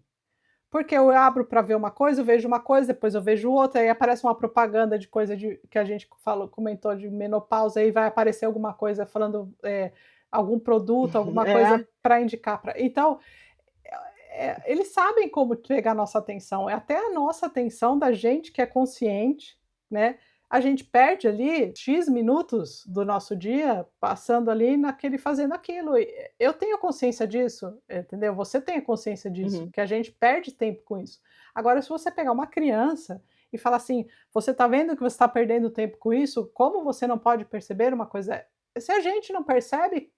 porque eu abro para ver uma coisa, eu vejo uma coisa, depois eu vejo outra, aí aparece uma propaganda de coisa que a gente comentou de menopausa, aí vai aparecer alguma coisa falando, algum produto, alguma coisa É, para indicar para então eles sabem como pegar a nossa atenção, é até a nossa atenção da gente que é consciente, né, a gente perde ali "X" minutos do nosso dia passando ali naquele fazendo aquilo, e eu tenho consciência disso, entendeu, você tem a consciência disso, uhum. que a gente perde tempo com isso. Agora se você pegar uma criança e falar assim: "Você está vendo que você está perdendo tempo com isso? Como você não pode perceber uma coisa", se a gente não percebe,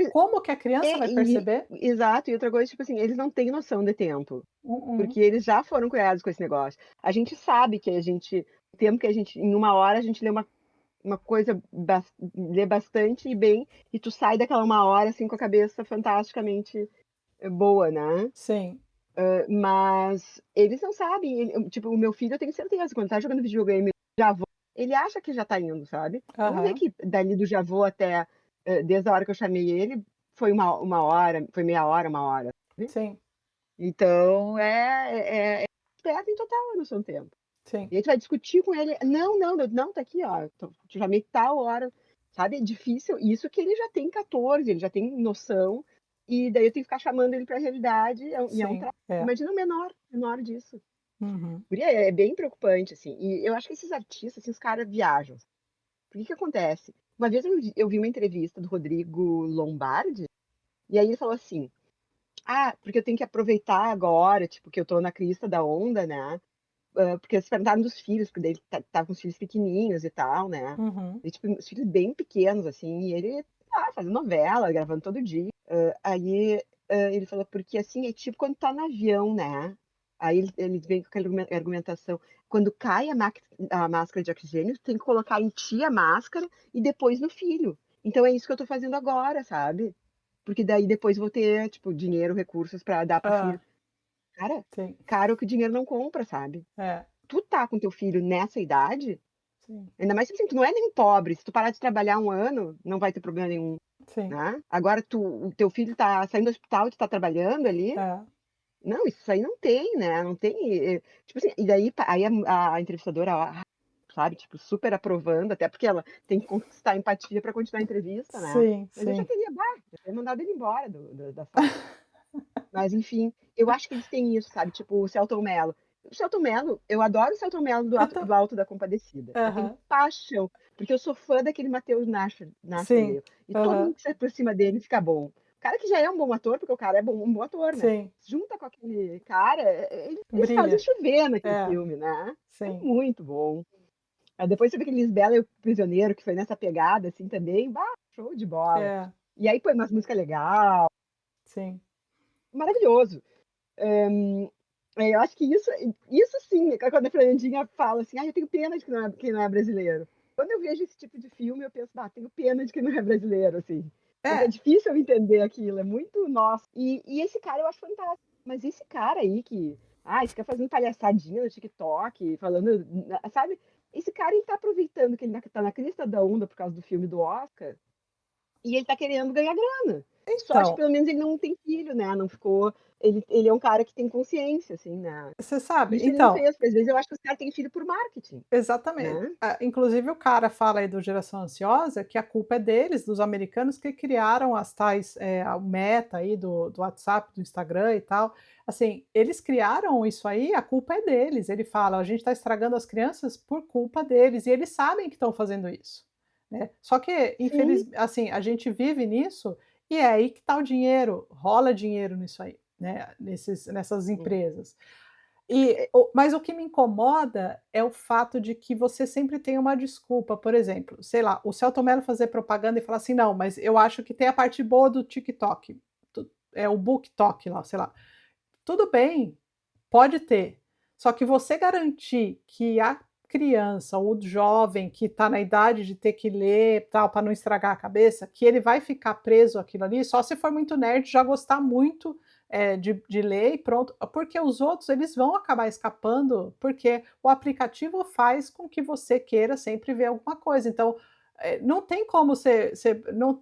como que a criança vai perceber? Exato, e outra coisa, tipo assim, eles não têm noção de tempo, Mm-mm. porque eles já foram criados com esse negócio. A gente sabe que o tempo que a gente em 1 hora a gente lê uma coisa lê bastante e bem, e tu sai daquela 1 hora, assim, com a cabeça fantasticamente, boa, né. Sim. Mas eles não sabem, tipo, o meu filho eu tenho certeza, quando tá jogando videogame, já vou ele acha que já tá indo, sabe. Eu não sei Aham. que dali do já vou até, desde a hora que eu chamei ele, foi uma hora, foi meia hora, 1 hora, sabe. Sim, Então perdem total a noção do tempo. sim, E aí tu vai discutir com ele: "Não, não, não, tá aqui ó, te chamei tal hora", sabe, é difícil, isso que ele já tem 14, ele já tem noção, e daí eu tenho que ficar chamando ele pra realidade, e é um sim, imagina um menor disso. uhum. Guria, é bem preocupante, assim, e eu acho que esses artistas, assim, os caras viajam. Por que que acontece? Uma vez eu vi uma entrevista do Rodrigo Lombardi, e aí ele falou assim: "Ah, porque eu tenho que aproveitar agora, tipo, que eu tô na crista da onda, né". Porque eles perguntaram dos filhos, porque daí ele estava com os filhos pequenininhos e tal, né. Uhum. E, tipo, os filhos bem pequenos, assim, e ele tá fazendo novela, gravando todo dia. Aí, ele falou: "Porque, assim, é tipo quando tá no avião, né". Aí ele vem com aquela argumentação: "Quando cai a máscara de oxigênio, tu tem que colocar em ti a máscara e depois no filho. Então é isso que eu tô fazendo agora, sabe. Porque daí depois vou ter, tipo, dinheiro, recursos pra dar para o filho". Hã, Cara, sim, caro que o dinheiro não compra, sabe. é, Tu tá com teu filho nessa idade, sim, ainda mais, tipo assim, tu não é nem pobre, se tu parar de trabalhar 1 ano, não vai ter problema nenhum, sim, né. Agora o teu filho tá saindo do hospital e tu tá trabalhando ali, é, não, isso aí não tem, né, não tem, tipo assim, e daí aí a entrevistadora, sabe, tipo, super aprovando, até porque ela tem que conquistar empatia pra continuar a entrevista, né. sim, Mas eu já sim. teria, já teria mandado ele embora da sala. Mas enfim, eu acho que eles têm isso, sabe, tipo o Selton Mello. O Selton Mello, eu adoro o Selton Mello Eu tô do Alto da Compadecida. Eu tenho aham. paixão, porque eu sou fã daquele Matheus Sim. Nascimento, e todo Aham. mundo que sai por cima dele fica bom. O cara que já é um bom ator, porque o cara é bom um bom ator, né. Sim. Junta com aquele cara, eles fazem Brilha. chover naquele É, filme, né. É sim. muito bom. Aí depois teve aquele Lisbela e o Prisioneiro, que foi nessa pegada, assim, também, bah, show de bola. É, E aí põe umas música legal, sim. maravilhoso. Eu acho que isso sim, é quando a Fernandinha fala assim: "Ai, eu tenho pena de quem não é brasileiro". Quando eu vejo esse tipo de filme, eu penso: "Bah, tenho pena de quem não é brasileiro", assim, porque é É, difícil eu entender aquilo, é muito nosso. E esse cara eu acho fantástico, mas esse cara aí que, fica fazendo palhaçadinha no TikTok, falando, sabe, esse cara ele tá aproveitando que ele tá na crista da onda por causa do filme do Oscar, e ele tá querendo ganhar grana. Sorte que então, pelo menos ele não tem filho, né, não ficou, ele é um cara que tem consciência, assim, né. você sabe Isso ele não então, fez, porque às vezes eu acho que os caras têm filho por marketing, exatamente. né. Ah, inclusive o cara fala aí do Geração Ansiosa, que a culpa é deles, dos americanos que criaram as tais, o Meta aí do WhatsApp, do Instagram e tal. Assim, eles criaram isso aí, a culpa é deles. Ele fala: "A gente está estragando as crianças por culpa deles", e eles sabem que estão fazendo isso, né. Só que Sim, assim, a gente vive nisso, e é aí que está o dinheiro, rola dinheiro nisso aí, né, nessas sim. empresas. Mas o que me incomoda é o fato de que você sempre tem uma desculpa, por exemplo, sei lá, o Selton Mello fazer propaganda e falar assim: "Não, mas eu acho que tem a parte boa do TikTok, o BookTok lá, sei lá". Tudo bem, pode ter, só que você garantir que a criança ou o jovem que está na idade de ter que ler, tal, para não estragar a cabeça, que ele vai ficar preso àquilo ali, só se for muito nerd, já gostar muito, de ler e pronto, porque os outros eles vão acabar escapando, porque o aplicativo faz com que você queira sempre ver alguma coisa, então, não tem como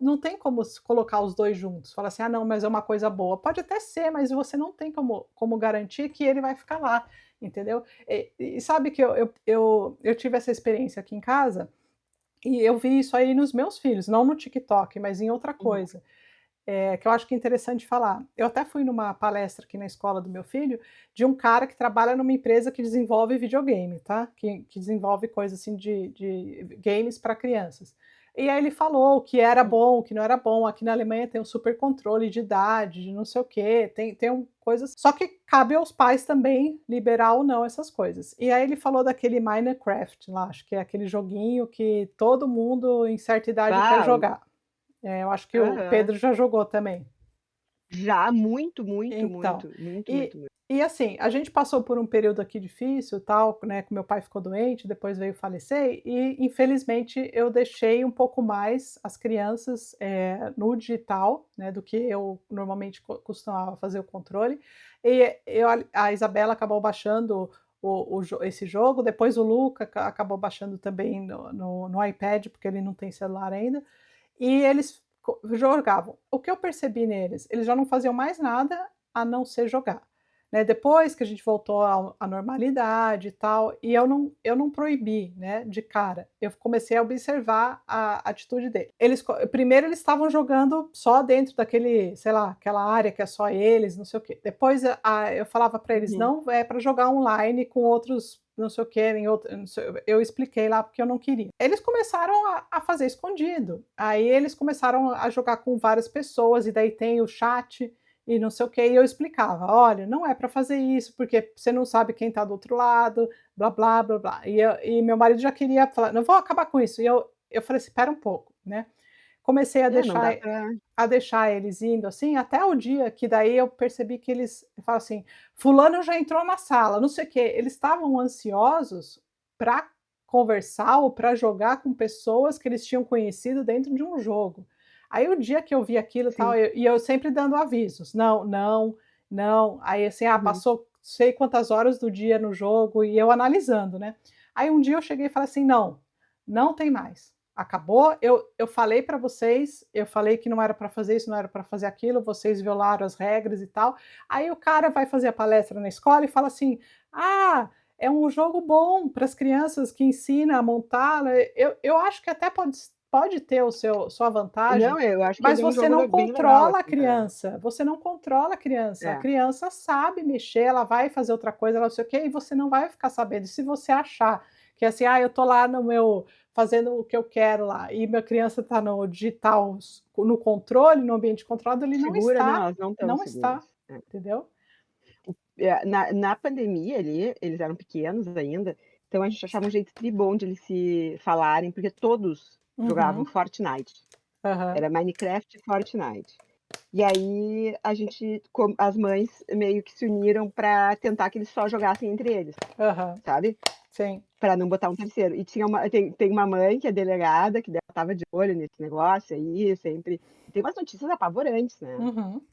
não tem como colocar os 2 juntos, falar assim: "Ah não, mas é uma coisa boa", pode até ser, mas você não tem como garantir que ele vai ficar lá, entendeu. E sabe que eu tive essa experiência aqui em casa, e eu vi isso aí nos meus filhos, não no TikTok, mas em outra Uhum. coisa, que eu acho que é interessante falar. Eu até fui numa palestra aqui na escola do meu filho, de um cara que trabalha numa empresa que desenvolve videogame, tá, que desenvolve coisa assim de games para crianças. E aí ele falou o que era Sim. bom, o que não era bom. Aqui na Alemanha tem um super controle de idade, de não sei o quê, coisas, só que cabe aos pais também liberar ou não essas coisas. E aí ele falou daquele Minecraft lá, acho que é aquele joguinho que todo mundo em certa idade quer Uau! jogar. Eu acho que o Aham. Pedro já jogou também. Já, muito, muito, Então, muito, muito, e muito, muito. e assim, a gente passou por um período aqui difícil, tal, né, que meu pai ficou doente, depois veio falecer, e infelizmente eu deixei um pouco mais as crianças, no digital, né, do que eu normalmente costumava fazer o controle. E a Isabela acabou baixando esse jogo, depois o Luca acabou baixando também no iPad, porque ele não tem celular ainda. E eles jogavam. O que eu percebi neles, eles já não faziam mais nada a não ser jogar, né. Depois que a gente voltou à normalidade e tal, e eu não proibi, né, de cara, eu comecei a observar a atitude deles. Primeiro eles estavam jogando só dentro daquele, sei lá, aquela área que é só eles, não sei o quê. Depois eu falava para eles: Uhum. "Não é para jogar online com outros não sei o quê, em outro não sei", eu expliquei lá porque eu não queria. Eles começaram a fazer escondido, aí eles começaram a jogar com várias pessoas e daí tem o chat e não sei o quê, e eu explicava: "Olha, não é para fazer isso, porque você não sabe quem está do outro lado, blá, blá, blá, blá". E meu marido já queria falar: "Não, vou acabar com isso", e eu falei assim: "Espera um pouco", né. Comecei É, não dá pra. a deixar eles indo, assim, até o dia que daí eu percebi que eles falam assim: "Fulano já entrou na sala", não sei o quê. Eles estavam ansiosos para conversar ou para jogar com pessoas que eles tinham conhecido dentro de um jogo. Aí o dia que eu vi aquilo, tal, Sim. eu sempre dando avisos: "Não, não, não". Aí assim, Uhum. passou sei quantas horas do dia no jogo e eu analisando, né. Aí um dia eu cheguei e falei assim: "Não, não tem mais. Acabou, eu falei para vocês, eu falei que não era para fazer isso, não era para fazer aquilo, vocês violaram as regras e tal". Aí o cara vai fazer a palestra na escola e fala assim: "Ah, é um jogo bom para as crianças que ensina a montar", né. Eu acho que até pode ter sua vantagem, Não, eu acho que mas ele é um você jogo não bem legal, controla a assim. criança, você não controla a É. criança sabe mexer, ela vai fazer outra coisa, ela não sei o quê, e você não vai ficar sabendo. Se você achar que assim: "Ah, eu tô lá no meu fazendo o que eu quero lá", e minha criança está no digital, no controle, no ambiente controlado, ele não Segura, não, está, elas não estão não seguras. está, É. entendeu? Na pandemia ali, eles eram pequenos ainda, então a gente achava um jeito tribom de eles se falarem, porque todos jogavam Uhum. Fortnite. Aham, Era Minecraft e Fortnite. E aí a gente as mães meio que se uniram pra tentar que eles só jogassem entre eles, aham, sabe, sim. pra não botar um terceiro. E tinha uma tem uma mãe que é delegada, que ela estava de olho nesse negócio aí, sempre tem umas notícias apavorantes, né. Uhum.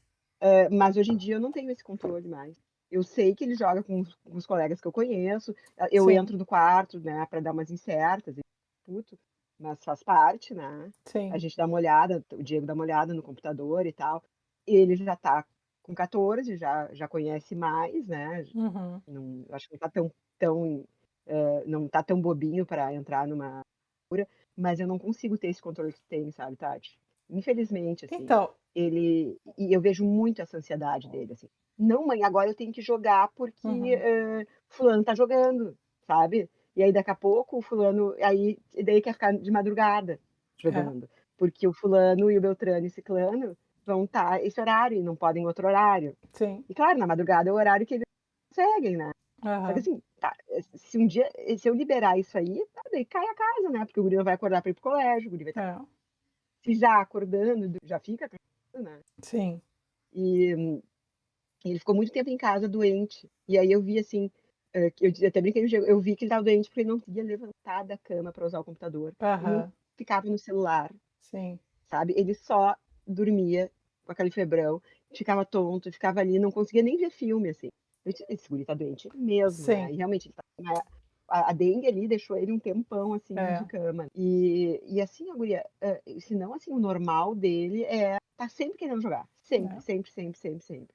Mas hoje em dia eu não tenho esse controle mais. Eu sei que ele joga com os colegas que eu conheço, eu Sim, entro no quarto, né, pra dar umas incertas, e puto, mas faz parte, né. A sim. gente dá uma olhada, o Diego dá uma olhada no computador e tal. Ele já tá com 14, já conhece mais, né, Uhum. não acho que não tá tão, não tá tão bobinho pra entrar numa mas eu não consigo ter esse controle que tu tem, sabe, Tati. Infelizmente, assim, Então eu vejo muito essa ansiedade dele, assim: "Não, mãe, agora eu tenho que jogar porque, uhum. fulano tá jogando", sabe. E aí daqui a pouco o fulano e daí quer ficar de madrugada É, jogando, porque o fulano e o beltrano e ciclano vão estar esse horário e não podem em outro horário. sim. E claro, na madrugada é o horário que eles conseguem, né. Só que Aham. assim, tá, se um dia se eu liberar isso aí, tá, daí cai a casa, né, porque o guri não vai acordar pra ir para o colégio, o guri vai estar É, se já acordando, já fica cansado, né. sim. E ele ficou muito tempo em casa doente, e aí eu vi assim, que eu até brinquei no Diego, eu vi que ele estava doente porque ele não conseguia levantar da cama pra usar o computador, ele não Aham. ficava no celular, Sim. sabe, ele só dormia com aquele febrão, ficava tonto, ficava ali, não conseguia nem ver filme, assim. Eu disse: "Esse guri tá doente mesmo, né", Sim. e realmente ele tá a dengue ali deixou ele um tempão, assim, de É, cama. E assim, a guria, se não, assim, o normal dele é tá sempre querendo jogar, sempre, é. sempre, sempre, sempre, sempre.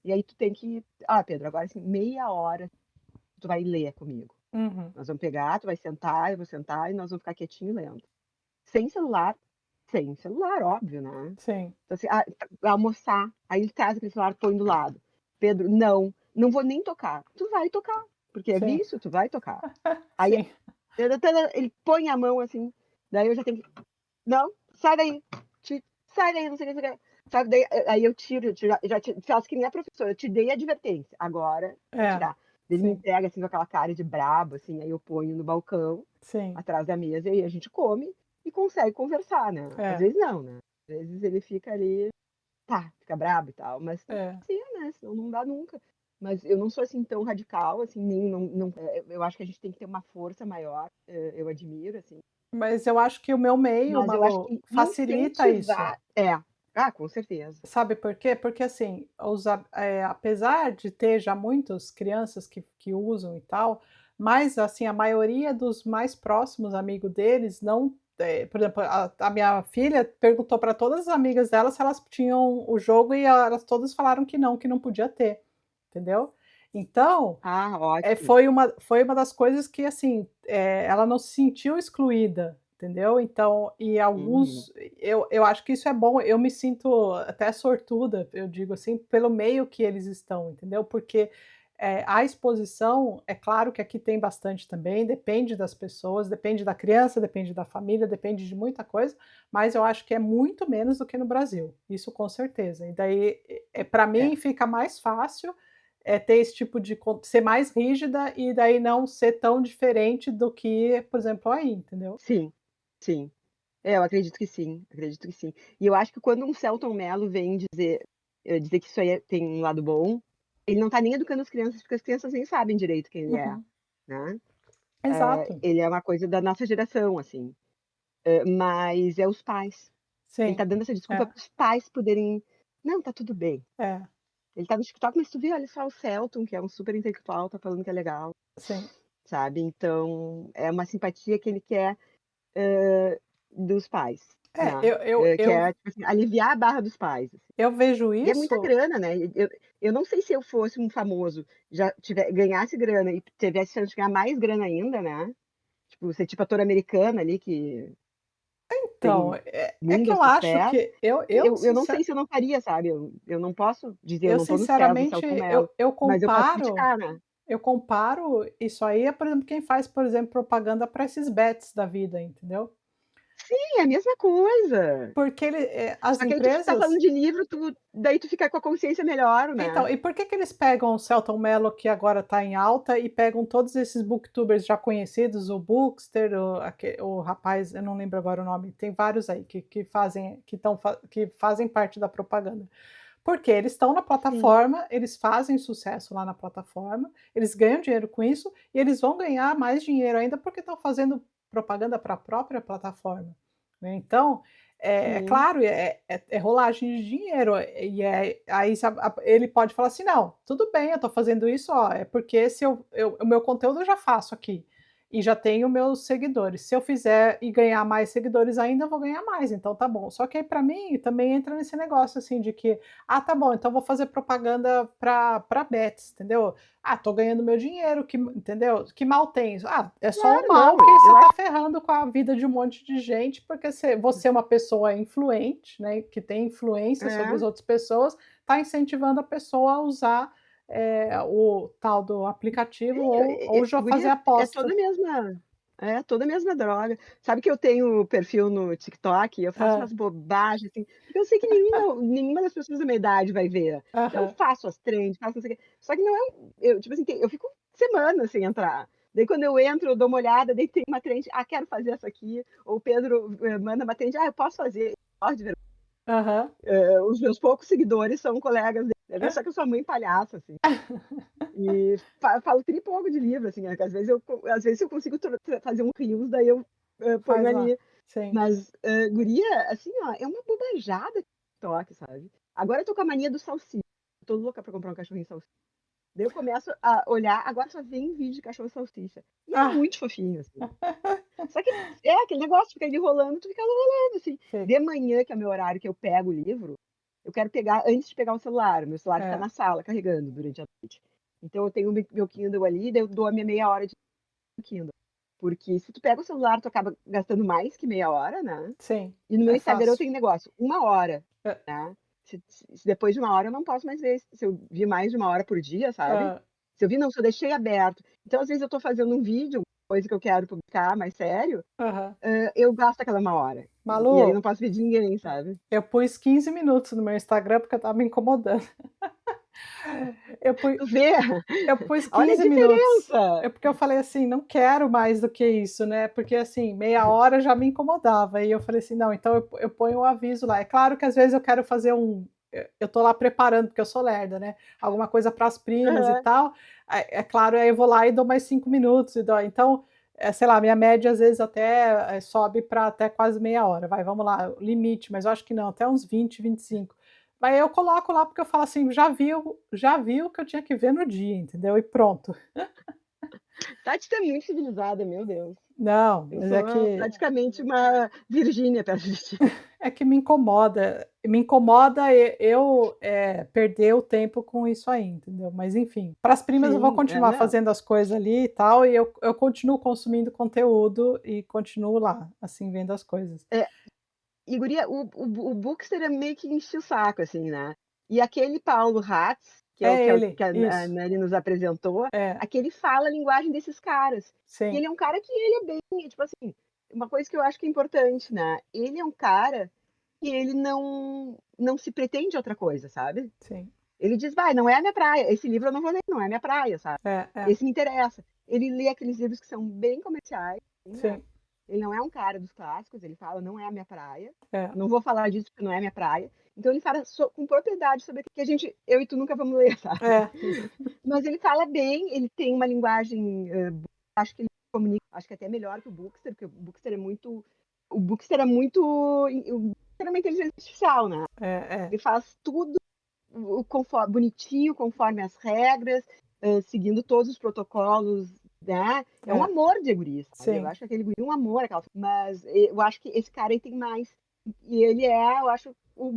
E aí tu tem que: "Ah, Pedro, agora assim, meia hora tu vai ler comigo. Uhum. Nós vamos pegar, tu vai sentar, eu vou sentar e nós vamos ficar quietinho lendo". Sem celular, sem celular, óbvio, né. Sim. Então assim, vai almoçar, aí ele traz aquele celular, põe do lado. "Pedro, não, não vou nem tocar". Tu vai tocar, porque é Sim. vício, tu vai tocar. Aí Sim. ele põe a mão assim, daí eu já tenho que: "Não, sai daí, sai daí, não sei o que, não sei o que". Sabe, daí aí eu tiro, já faço que nem a professora, eu te dei advertência, agora vai É. tirar. Ele me Sim. entrega, assim, com aquela cara de brabo, assim, aí eu ponho no balcão, Sim. atrás da mesa, e aí a gente come e consegue conversar, né. Às É. vezes não, né, às vezes ele fica ali, tá, fica brabo e tal, mas tem É. que ser, né, senão não dá nunca. Mas eu não sou, assim, tão radical, assim, nem não, eu acho que a gente tem que ter uma força maior, eu admiro, assim, Mas eu acho que o meu meio, mas eu acho Malu, que facilita isso. com certeza. Sabe por quê? Porque assim, apesar de ter já muitas crianças que usam e tal, mas assim, a maioria dos mais próximos amigos deles não, por exemplo, a minha filha perguntou para todas as amigas dela se elas tinham o jogo e elas todas falaram que não podia ter, entendeu? Então, Ah, ótimo. foi uma das coisas que, assim, ela não se sentiu excluída, entendeu. Então e Uhum. alguns eu acho que isso é bom, eu me sinto até sortuda, eu digo assim, pelo meio que eles estão, entendeu. Porque, a exposição, é claro que aqui tem bastante também, depende das pessoas, depende da criança, depende da família, depende de muita coisa, mas eu acho que é muito menos do que no Brasil, isso com certeza. E daí, pra É. mim fica mais fácil ter esse tipo de ser mais rígida e daí não ser tão diferente do que, por exemplo, aí, entendeu? Sim, sim. É, eu acredito que sim, acredito que sim. E eu acho que quando um Selton Mello vem dizer que isso aí tem um lado bom, ele não tá nem educando as crianças, porque as crianças nem sabem direito quem ele é, Uhum. né. Exato. Ele é uma coisa da nossa geração, assim, mas é os pais. Ele tá Sim. dando essa desculpa É, para os pais poderem: "Não, tá tudo bem". é, Ele tá no TikTok, mas tu vê, olha só o Selton, que é um super intelectual, tá falando que é legal, sim. sabe. Então, é uma simpatia que ele quer, dos pais, É, né. Que é, tipo assim, aliviar a barra dos pais, assim. eu vejo E é muita isso. grana, né. Eu não sei se eu fosse um famoso, já ganhasse grana e tivesse chance de ganhar mais grana ainda, né, tipo, ser tipo ator americano ali que Então, tem é que mundo a eu seus acho pés, que eu eu não sei se eu não faria, sabe, eu não posso dizer: "Eu eu não estou nos pés do sinceramente Selton Mello", eu mas eu posso comparo criticar, né. eu comparo isso aí é, por exemplo, quem faz, por exemplo, propaganda para esses bets da vida, entendeu? Sim, é a mesma coisa. Porque as Só que aí tu tá falando empresas. de livro, daí tu fica com a consciência melhor, Então, né. e por que que eles pegam o Selton Mello, que agora está em alta, e pegam todos esses booktubers já conhecidos, o Bookster, o rapaz, eu não lembro agora o nome, tem vários aí que fazem que fazem parte da propaganda. Porque eles estão na Sim, plataforma, eles fazem sucesso lá na plataforma, eles ganham dinheiro com isso, e eles vão ganhar mais dinheiro ainda, porque estão fazendo propaganda para a própria plataforma, né. Então, é sim. claro, é rolagem de dinheiro, e aí ele pode falar assim: "Não, tudo bem, eu estou fazendo isso, ó, é porque se o meu conteúdo eu já faço aqui, e já tenho meus seguidores, se eu fizer e ganhar mais seguidores ainda, eu vou ganhar mais, então tá bom". Só que aí para mim também entra nesse negócio, assim, de que: "Ah, tá bom, então vou fazer propaganda para bets", entendeu? "Ah, tô ganhando meu dinheiro, entendeu? Que mal tem isso?". Ah, é só um Claro, mal não, que você eu tá acho ferrando com a vida de um monte de gente, porque você é uma pessoa influente, né, que tem influência sobre as é. outras pessoas, tá incentivando a pessoa a usar, o tal do aplicativo ou já fazer Guria, é aposta. toda a mesma toda a mesma droga. Sabe que eu tenho perfil no TikTok e eu faço Hã. umas bobagens, assim, porque eu sei que nenhuma das pessoas da minha idade vai ver. Eu Aham. faço as trends, faço não sei o quê, só que não é eu, tipo assim, eu fico semanas sem entrar. Daí quando eu entro, eu dou uma olhada, daí tem uma trend: "Ah, quero fazer essa aqui", ou o Pedro, manda uma trend: "Ah, eu posso fazer", Aham. os meus poucos seguidores são colegas dele, só que eu sou a mãe palhaça, assim. E falo tri pouco de livro, assim, às vezes às vezes eu consigo fazer um reels, daí eu, ponho Faz lá. ali. Sim. Mas, guria, assim, ó, é uma bobajada TikTok, sabe. Agora eu tô com a mania do salsicha, tô louca pra comprar um cachorrinho salsicha. Daí eu começo a olhar, agora só vem vídeo de cachorro salsicha. E é Ah, muito fofinho, assim. Só que é aquele negócio, fica ali rolando, tu fica rolando, assim. fica. De manhã, que é o meu horário que eu pego o livro, eu quero pegar antes de pegar o meu celular fica É. na sala carregando durante a noite. Então eu tenho o meu Kindle ali, daí eu dou a minha meia hora de Kindle. Porque se tu pega o celular, tu acaba gastando mais que meia hora, né. Sim, E no meu é Instagram eu fácil. tenho negócio, uma hora, Hã. né. Se depois de uma hora eu não posso mais ver, se eu vi mais de uma hora por dia, sabe. Hã. Se eu vi não, se eu deixei aberto. Então às vezes eu tô fazendo um vídeo, coisa que eu quero publicar mais sério, Aham. eu gasto aquela uma hora. E aí Malu, não posso ver de ninguém, sabe. eu pus 15 minutos no meu Instagram, porque eu estava me incomodando. Eu pus Tu vê? eu pus Olha a 15 minutos. diferença. É porque eu falei assim: "Não quero mais do que isso", né, porque, assim, meia hora já me incomodava, e eu falei assim: "Não, então eu ponho um aviso lá". É claro que às vezes eu quero fazer eu tô lá preparando, porque eu sou lerda, né, alguma coisa para as primas e Aham. tal, é claro, aí eu vou lá e dou mais 5 minutos então, sei lá, minha média às vezes até, sobe para até quase meia hora, vai, vamos lá, o limite, mas eu acho que não, até uns 20, 25. Aí eu coloco lá, porque eu falo assim: "Já vi o que eu tinha que ver no dia", entendeu, e pronto. Tati tá muito civilizada, meu Deus. Não, Eu mas é sou que praticamente uma Virgínia perto de ti. me incomoda perder o tempo com isso aí, entendeu. Mas enfim, para as primas eu vou Sim, continuar não. fazendo as coisas ali e tal, e eu continuo consumindo conteúdo e continuo lá, assim, vendo as coisas. É, e guria, o Bookster é meio que enche o saco, assim, né. E aquele Paulo Ratz, É que ele, a isso. Nelly nos apresentou, É, aquele fala a linguagem desses caras. E sim, ele é um cara que ele é bem tipo assim, uma coisa que eu acho que é importante, né, ele é um cara que ele não se pretende outra coisa, sabe. sim. Ele diz: "Vai, não é a minha praia, esse livro eu não vou ler, não é a minha praia", sabe. É, é, Esse me interessa. Ele lê aqueles livros que são bem comerciais, assim, né. sim, Ele não é um cara dos clássicos, ele fala: "Não é a minha praia, é, não vou falar disso porque não é a minha praia". Então ele fala com propriedade sobre aquilo que eu e tu nunca vamos ler, sabe. é, Mas ele fala bem, ele tem uma linguagem, acho que ele comunica acho que até melhor que o Bookster, porque o Bookster é muito o Bookster é uma inteligência artificial, né. é, é, Ele faz tudo o confor bonitinho, conforme as regras, seguindo todos os protocolos, né. É um é, amor de guri, sabe. Eu sim, acho aquele guri um amor, mas eu acho que esse cara aí tem mais. E ele é, eu acho, o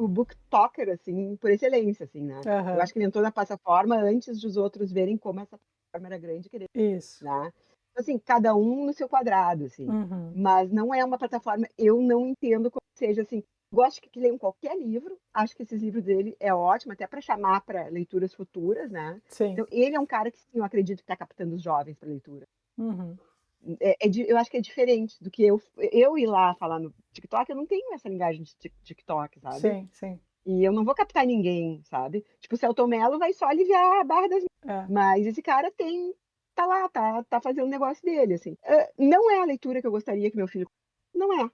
booktoker, assim, por excelência, assim, né. Eu aham, acho que ele entrou na plataforma antes dos outros verem como essa plataforma era grande e querer, isso. né. assim, cada um no seu quadrado, assim. Uhum. Mas não é uma plataforma, eu não entendo como seja assim, gosto que leiam qualquer livro, acho que esses livros dele é ótimo, até para chamar para leituras futuras, né. Sim. Então ele é um cara que sim, eu acredito que está captando os jovens para leitura. Uhum. Eu acho que é diferente do que eu ir lá falar no TikTok, eu não tenho essa linguagem de TikTok, sabe. Sim, sim. E eu não vou captar ninguém, sabe. Tipo, o Selton Mello vai só aliviar a barra das É. mas esse cara tá lá, tá fazendo o negócio dele, assim. Não é a leitura que eu gostaria que meu filho não é,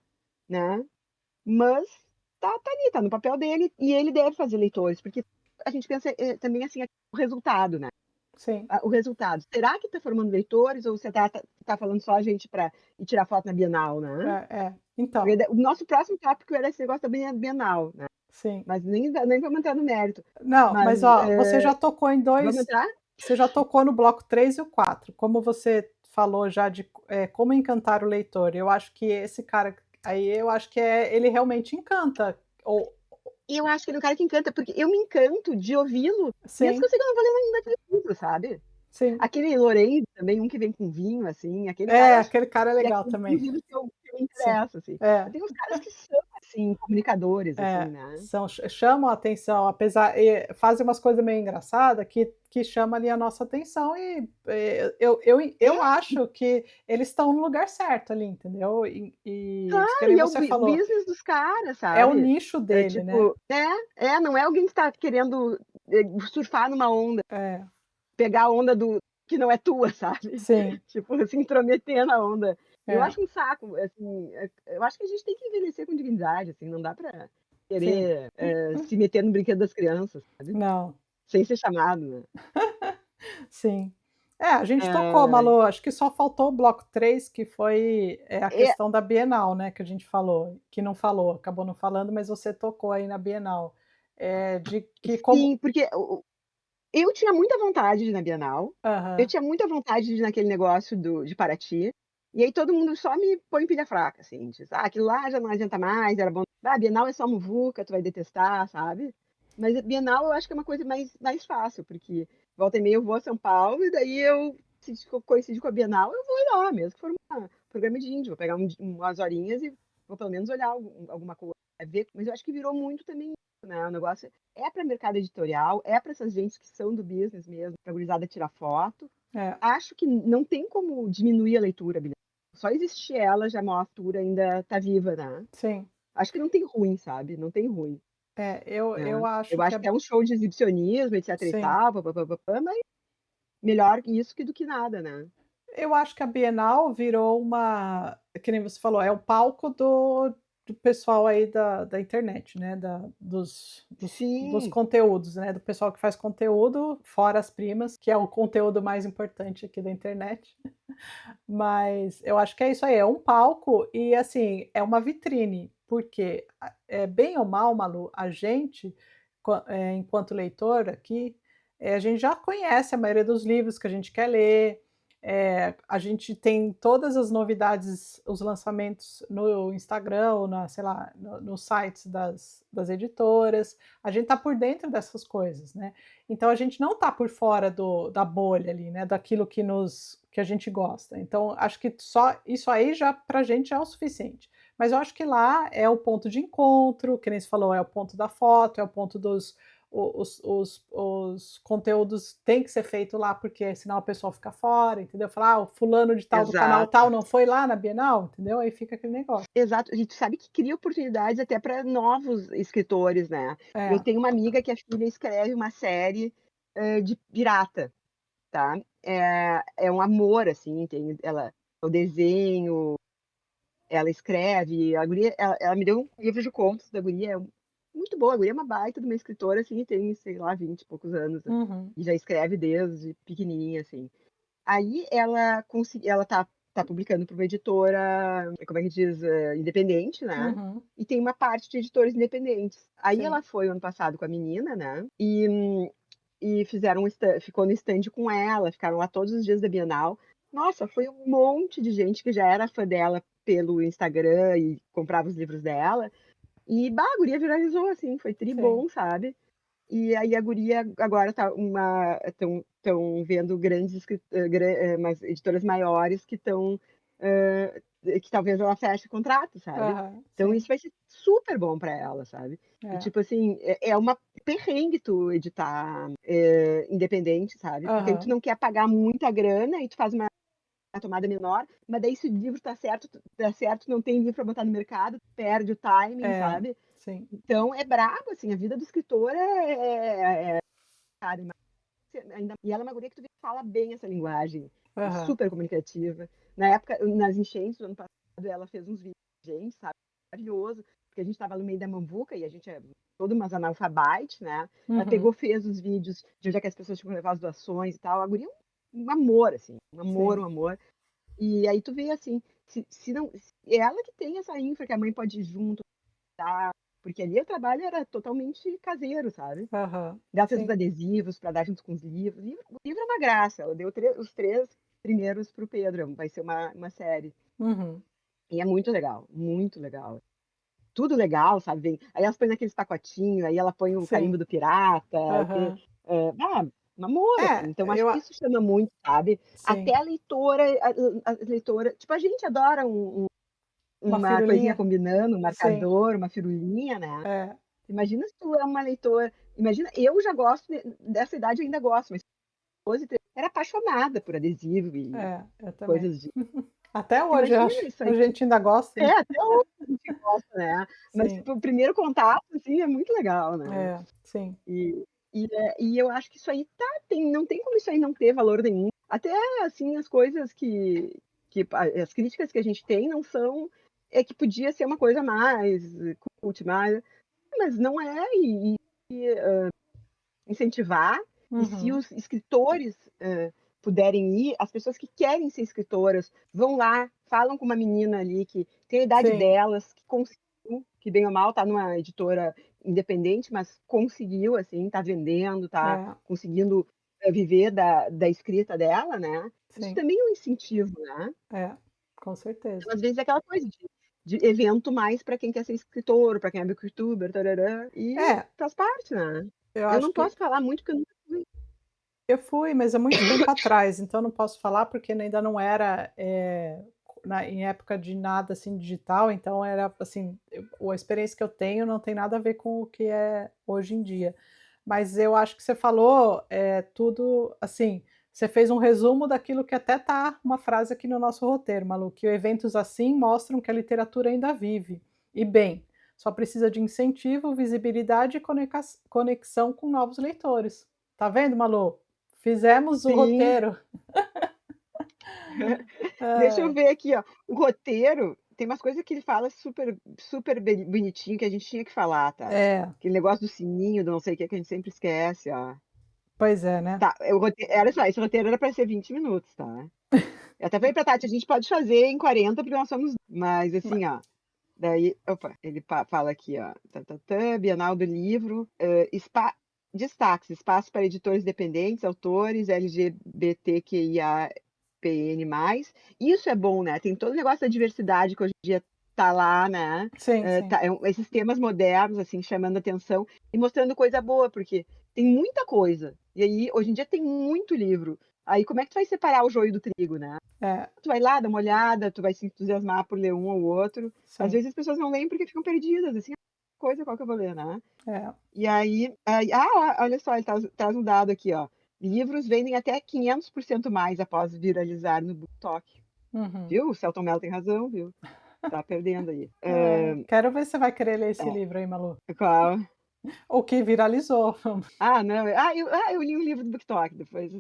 né, mas tá ali, tá no papel dele e ele deve fazer leitores, porque a gente pensa, também, assim, o resultado, né. Sim. O resultado. Será que tá formando leitores ou você tá falando só a gente pra ir tirar foto na Bienal, né. É, é. Então, Porque o nosso próximo tópico era esse negócio da Bienal, né, sim. mas nem vamos entrar no mérito. Não, Mas, mas ó, você já tocou em vamos 2. entrar? Você já tocou no bloco 3 e o 4. Como você falou já de, como encantar o leitor, eu acho que esse cara aí, eu acho que ele realmente encanta, ou E eu acho que ele é um cara que encanta, porque eu me encanto de ouvi-lo, mesmo que sim, eu sei que eu não vou ler ainda aquele livro, sabe. sim. Aquele Lorenzo também, um que vem com vinho, assim, aquele cara É, eu acho aquele cara é e legal aquele tem uns também. livros que eu me Sim. interesso, assim. É. Tem uns caras que são, assim, comunicadores, assim, É, né. chamam a atenção, apesar fazem umas coisas meio engraçada que chama ali a nossa atenção e, eu É, acho que eles estão no lugar certo ali, entendeu. E que claro, nem e é o você falou, business dos caras, é o sabe. nicho dele, né. Tipo não é alguém que tá querendo, surfar numa onda, É, pegar a onda do que não é tua, sabe. sim, Tipo, se intrometer na onda. Eu é, acho um saco, assim, eu acho que a gente tem que envelhecer com dignidade, assim, não dá pra sim. querer, se meter no brinquedo das crianças, sabe, Não, sem ser chamado, né. sim. É, a gente tocou, É, Malu, acho que só faltou o bloco 3 que foi, a é questão da Bienal, né, que a gente falou, que não falou, acabou não falando, mas você tocou aí na Bienal. De que como sim, porque eu tinha muita vontade de ir na Bienal, eu aham, tinha muita vontade de ir naquele negócio de Paraty, e aí todo mundo só me põe pilha fraca, assim, diz: "Ah, aquilo lá já não adianta mais, era bom. Ah, Bienal é só muvuca, tu vai detestar", sabe. Mas a Bienal eu acho que é uma coisa mais fácil, porque volta e meia eu vou a São Paulo e daí se coincide com a Bienal, eu vou lá, mesmo que for uma programa de índio, vou pegar umas horinhas e vou pelo menos olhar alguma coisa, ver, mas eu acho que virou muito também isso, né, o negócio é para mercado editorial, é para essas gentes que são do business mesmo, pra gurizada tirar foto. é, Acho que não tem como diminuir a leitura, Bia. Só existir ela já mostra que a leitura ainda tá viva, né. sim. Acho que não tem ruim, sabe, não tem ruim, Eu né. acho Eu que acho que é um show de exibicionismo, etc e sim. tal, pã-pã-pã-pã-pã, mas melhor isso que do que nada, né. Eu acho que a Bienal virou que nem você falou, é o palco do pessoal aí da internet, né, dos Sim, conteúdos, né, do pessoal que faz conteúdo, fora as primas, que é o conteúdo mais importante aqui da internet. Mas eu acho que é isso aí, é um palco e, assim, é uma vitrine, porque, bem ou mal, Malu, a gente, enquanto leitor aqui, a gente já conhece a maioria dos livros que a gente quer ler, a gente tem todas as novidades, os lançamentos no Instagram ou sei lá, nos sites das editoras, a gente está por dentro dessas coisas, né. Então a gente não está por fora da bolha ali, né, daquilo que a gente gosta. Então acho que só isso aí já para a gente já é o suficiente. Mas eu acho que lá é o ponto de encontro, que nem você falou, é o ponto da foto, é o ponto dos os conteúdos têm que ser feito lá, porque senão a pessoa fica fora, entendeu? Falar: "Ah, o fulano de tal do canal exato, tal não foi lá na Bienal", entendeu? Aí fica aquele negócio. exato. E tu sabe que cria oportunidades até para novos escritores, né. Eu É. tenho uma amiga que a filha escreve uma série, de pirata. Tá. É um amor, assim, o desenho, ela escreve, a guria ela me deu um livro de contos da guria, muito boa, a guria é uma baita de uma escritora, assim, e tem, sei lá, 20 e poucos anos, Uhum. e já escreve desde pequenininha, assim. Aí ela tá publicando para uma editora, como é que diz, independente, né, Uhum. e tem uma parte de editores independentes. Aí Sim, ela foi ano passado com a menina, né, e fizeram ficou no stand com ela, ficaram lá todos os dias da Bienal. Nossa, foi um monte de gente que já era fã dela pelo Instagram e comprava os livros dela, e bah, a guria viralizou, assim, foi sim. tribom, sabe. E aí a guria agora tá estão vendo grandes umas editoras maiores que estão, que talvez ela feche contrato, sabe. Aham, Então sim. isso vai ser super bom para ela, sabe. E É. tipo assim, é uma perrengue tu editar, independente, sabe, porque aí tu Aham. não quer pagar muita grana e tu faz uma tomada menor, mas daí se o livro tá certo, não tem livro para botar no mercado, tu perde o timing, É, sabe. sim. Então é brabo, assim, a vida do escritor cara, ainda e ela é uma guria que tu vê que fala bem essa linguagem, é Aham. super comunicativa. Na época, nas enchentes do ano passado, ela fez uns vídeos pra gente, sabe, maravilhoso, porque a gente estava no meio da muvuca e a gente é todo umas analfabetes, né. Ela Uhum. pegou, fez os vídeos de onde é que as pessoas tinham que levar as doações e tal. A guria é um amor, assim, um amor, um Sim. amor. E aí tu vê, assim, se não se ela que tem essa infra que a mãe pode ir junto, tá, porque ali o trabalho era totalmente caseiro, sabe. Aham. Ela fez os Sim. adesivos para dar junto com os livros. O livro é uma graça, ela deu os 3 primeiros para o Pedro, vai ser uma série. Uhum. E é muito legal, muito legal. Tudo legal, sabe, vem aí elas põem naqueles pacotinhos, aí ela põe o carimbo Sim. do pirata, aí tem, Aham. um amor, assim, É, então acho eu que a isso chama muito, sabe. Até sim. a leitora tipo, a gente adora Uma uma coisinha firulinha? combinando, um Sim. marcador, uma firulinha, né. É. Imagina se tu é uma leitora, imagina, eu já gosto dessa idade, eu ainda gosto, mas 12, 13, era apaixonada por adesivo e É, eu também. coisas de Até hoje eu imagina acho. isso A aí. gente ainda gosta, né. Até hoje a gente gosta, né. Mas, Sim. tipo, o primeiro contato, assim, é muito legal, né. É, sim. E eu acho que isso aí não tem como isso aí não ter valor nenhum. Até, assim, as coisas as críticas que a gente tem não são, é que podia ser uma coisa mais cult, mais, mas não é, incentivar, e se Uhum. os escritores, puderem ir, as pessoas que querem ser escritoras vão lá, falam com uma menina ali que tem a idade Sim. delas, que conseguiu, que bem ou mal tá numa editora independente, mas conseguiu, assim, tá vendendo, tá É, conseguindo, viver da escrita dela, né. Isso sim. também é um incentivo, né. É, com certeza. Então, às vezes, é aquela coisa de evento mais para quem quer ser escritor, para quem é booktuber, tararã, e É, faz parte, né. eu Eu acho não que posso falar muito porque eu nunca fui. eu fui, mas há muito tempo atrás, então não posso falar, porque ainda não era, em época de nada, assim, digital, então era, assim, a experiência que eu tenho não tem nada a ver com o que é hoje em dia. Mas eu acho que você falou, tudo assim, você fez um resumo daquilo que até tá uma frase aqui no nosso roteiro, Malu, que eventos assim mostram que a literatura ainda vive, e bem, só precisa de incentivo, visibilidade e conexão com novos leitores. Tá vendo, Malu? Fizemos o Sim. roteiro. Deixa eu Ai, ver aqui, ó, o roteiro tem umas coisas que ele fala super super bonitinho que a gente tinha que falar, tá. é, Aquele negócio do sininho, do não sei o que a gente sempre esquece, ó. pois é, né. Tá, o roteiro olha só, esse roteiro era pra ser 20 minutos, tá. Eu até falei pra Tati: "A gente pode fazer em 40 porque nós somos", mas Ma assim, ó, daí opa, ele fala aqui, ó, tã-tã-tã, Bienal do Livro, destaques: espaço para editores independentes, autores, LGBTQIAPN+. Isso é bom, né, tem todo o negócio da diversidade que hoje em dia tá lá, né, sim, sim. esses temas modernos, assim, chamando atenção e mostrando coisa boa, porque tem muita coisa, e aí hoje em dia tem muito livro, aí como é que tu vai separar o joio do trigo, né? É, Tu vai lá, dá uma olhada, tu vai se entusiasmar por ler um ou outro. Às sim. vezes as pessoas não leem porque ficam perdidas, assim, coisa qual que eu vou ler, né. É. E aí olha só, ele traz um dado aqui, ó, livros vendem até 500% mais após viralizar no BookTok. Uhum. Viu, o Selton Mello tem razão, viu, tá perdendo aí. Quero ver se você vai querer ler esse É, livro aí, Malu. qual? O que viralizou. Não, eu li um livro do BookTok, depois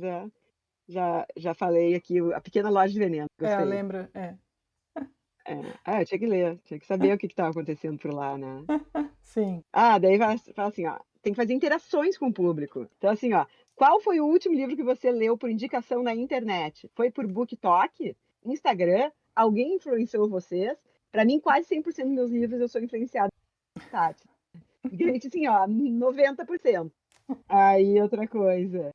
já falei aqui, A Pequena Loja de Veneno, É, eu gostei. lembro, é. Eu tinha que ler, tinha que saber o que estava acontecendo por lá, né. Sim. Daí fala assim, ó, tem que fazer interações com o público. Então, assim, ó, qual foi o último livro que você leu por indicação na internet? Foi por BookTok? Instagram? Alguém influenciou vocês? Para mim, quase 100% dos meus livros eu sou influenciada por Tati. Gente, assim, ó, 90%. Aí, outra coisa,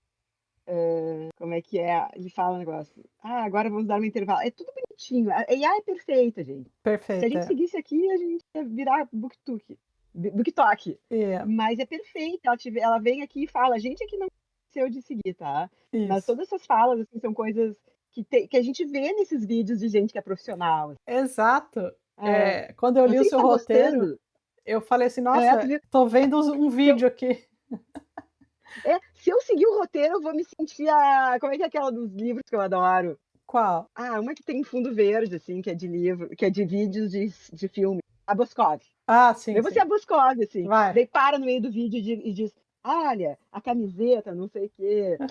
como é que é? Ele fala um negócio: agora vamos dar um intervalo. É tudo bonitinho. A IA é perfeita, gente. Se a Perfeito, gente é. seguisse aqui, a gente ia virar BookTok. BookTok. É, Mas é perfeita, ela vem aqui e fala: "A gente é que não esqueceu de seguir, tá?". Mas isso. todas essas falas, assim, são coisas que a gente vê nesses vídeos de gente que é profissional, assim. Exato. É. Quando eu li o Você seu está roteiro, gostando? eu falei assim: Tu "Nossa, viu? tô vendo um Se eu vídeo aqui". se eu seguir o roteiro, eu vou me sentir a como é que é aquela dos livros que eu adoro? Qual? Ah, uma que tem fundo verde, assim, que é de livro, que é de vídeos de filme, a Boscov. Ah, sim, Daí você é sim. a Boscov, assim, Vai. daí para no meio do vídeo e diz: "Olha, a camiseta, não sei o quê,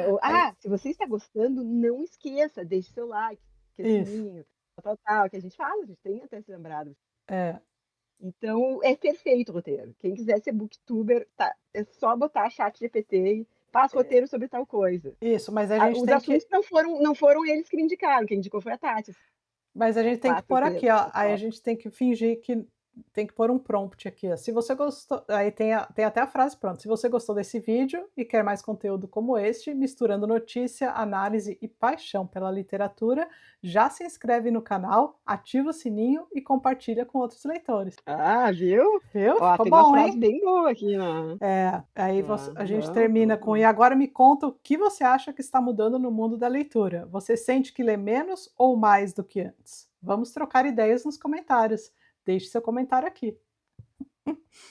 ou Aí se você está gostando, não esqueça, deixe seu like, que é isso. sininho, tal, tal, tal", que a gente fala, a gente tem até se lembrado. É, Então, é perfeito o roteiro. Quem quiser ser booktuber, tá, é só botar ChatGPT e faz roteiro sobre tal coisa. isso, mas a gente Os tem assuntos que não foram eles que me indicaram, quem indicou foi a Tati, assim, Mas a gente tem que 4 pôr aqui, ó, textos aí a top. gente tem que fingir que tem que pôr um prompt aqui, ó. Se você gostou aí tem até a frase pronta: "Se você gostou desse vídeo e quer mais conteúdo como este, misturando notícia, análise e paixão pela literatura, já se inscreve no canal, ativa o sininho e compartilha com outros leitores". Ah, viu? Viu? Ó, Ficou tem uma bom, frase hein? bem boa aqui, né. É, aí você a gente Aham, termina com: "E aham. agora me conta o que você acha que está mudando no mundo da leitura. Você sente que lê menos ou mais do que antes? Vamos trocar ideias nos comentários. Deixe seu comentário aqui".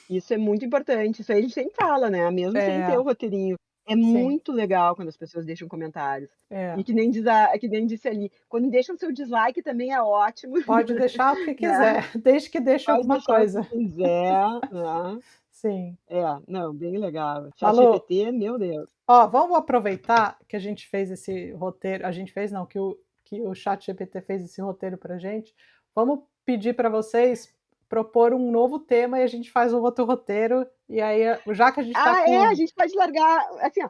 Isso é muito importante, isso aí a gente sempre fala, né, mesmo sem ter É, o roteirinho. É sim, muito legal quando as pessoas deixam comentários. é. E que nem disse ali, quando deixam seu dislike também é ótimo, Pode deixar o que né, quiser, desde que deixe pode alguma deixar o que coisa. quiser, né. Sim. É, não, bem legal. Malu, ChatGPT, meu Deus. ó, vamos aproveitar que a gente fez esse roteiro, a gente fez não, que o ChatGPT fez esse roteiro pra gente, vamos pedir para vocês propor um novo tema e a gente faz um outro roteiro, e aí, já que a gente está Ah, é, a com gente pode largar assim, ó,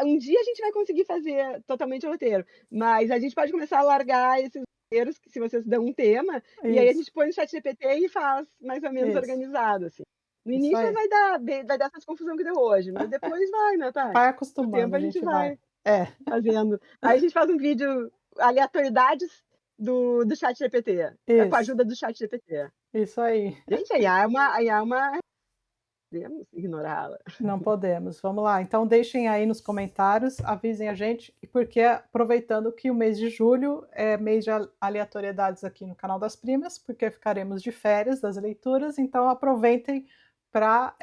um dia a gente vai conseguir fazer totalmente o roteiro, mas a gente pode começar a largar esses roteiros, que se vocês dão um tema, e aí a isso, gente põe no ChatGPT e faz mais ou menos isso, organizado, assim. No isso início aí. vai dar essas confusão que deu hoje, mas depois vai, né, Tati? Vai Com o acostumando, tempo a a gente gente vai. vai É, fazendo. Aí a gente faz um vídeo aleatoriedades do ChatGPT, com a isso, ajuda do ChatGPT. isso aí. Gente, a IA é uma podemos ignorá-la. Não podemos. Vamos lá, então deixem aí nos comentários, avisem a gente, porque aproveitando que o mês de julho é mês de aleatoriedades aqui no canal das primas, porque ficaremos de férias das leituras, então aproveitem para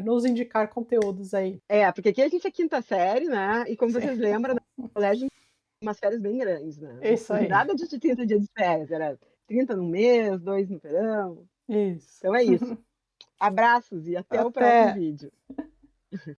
nos indicar conteúdos aí. É, porque aqui a gente é quinta série, né, e como Sim, vocês lembram, no colégio umas férias bem grandes, né. isso aí, Nada de 30 dias de férias, era 30 no mês, 2 no verão. isso. Então é isso. Abraços e até o próximo Até. vídeo.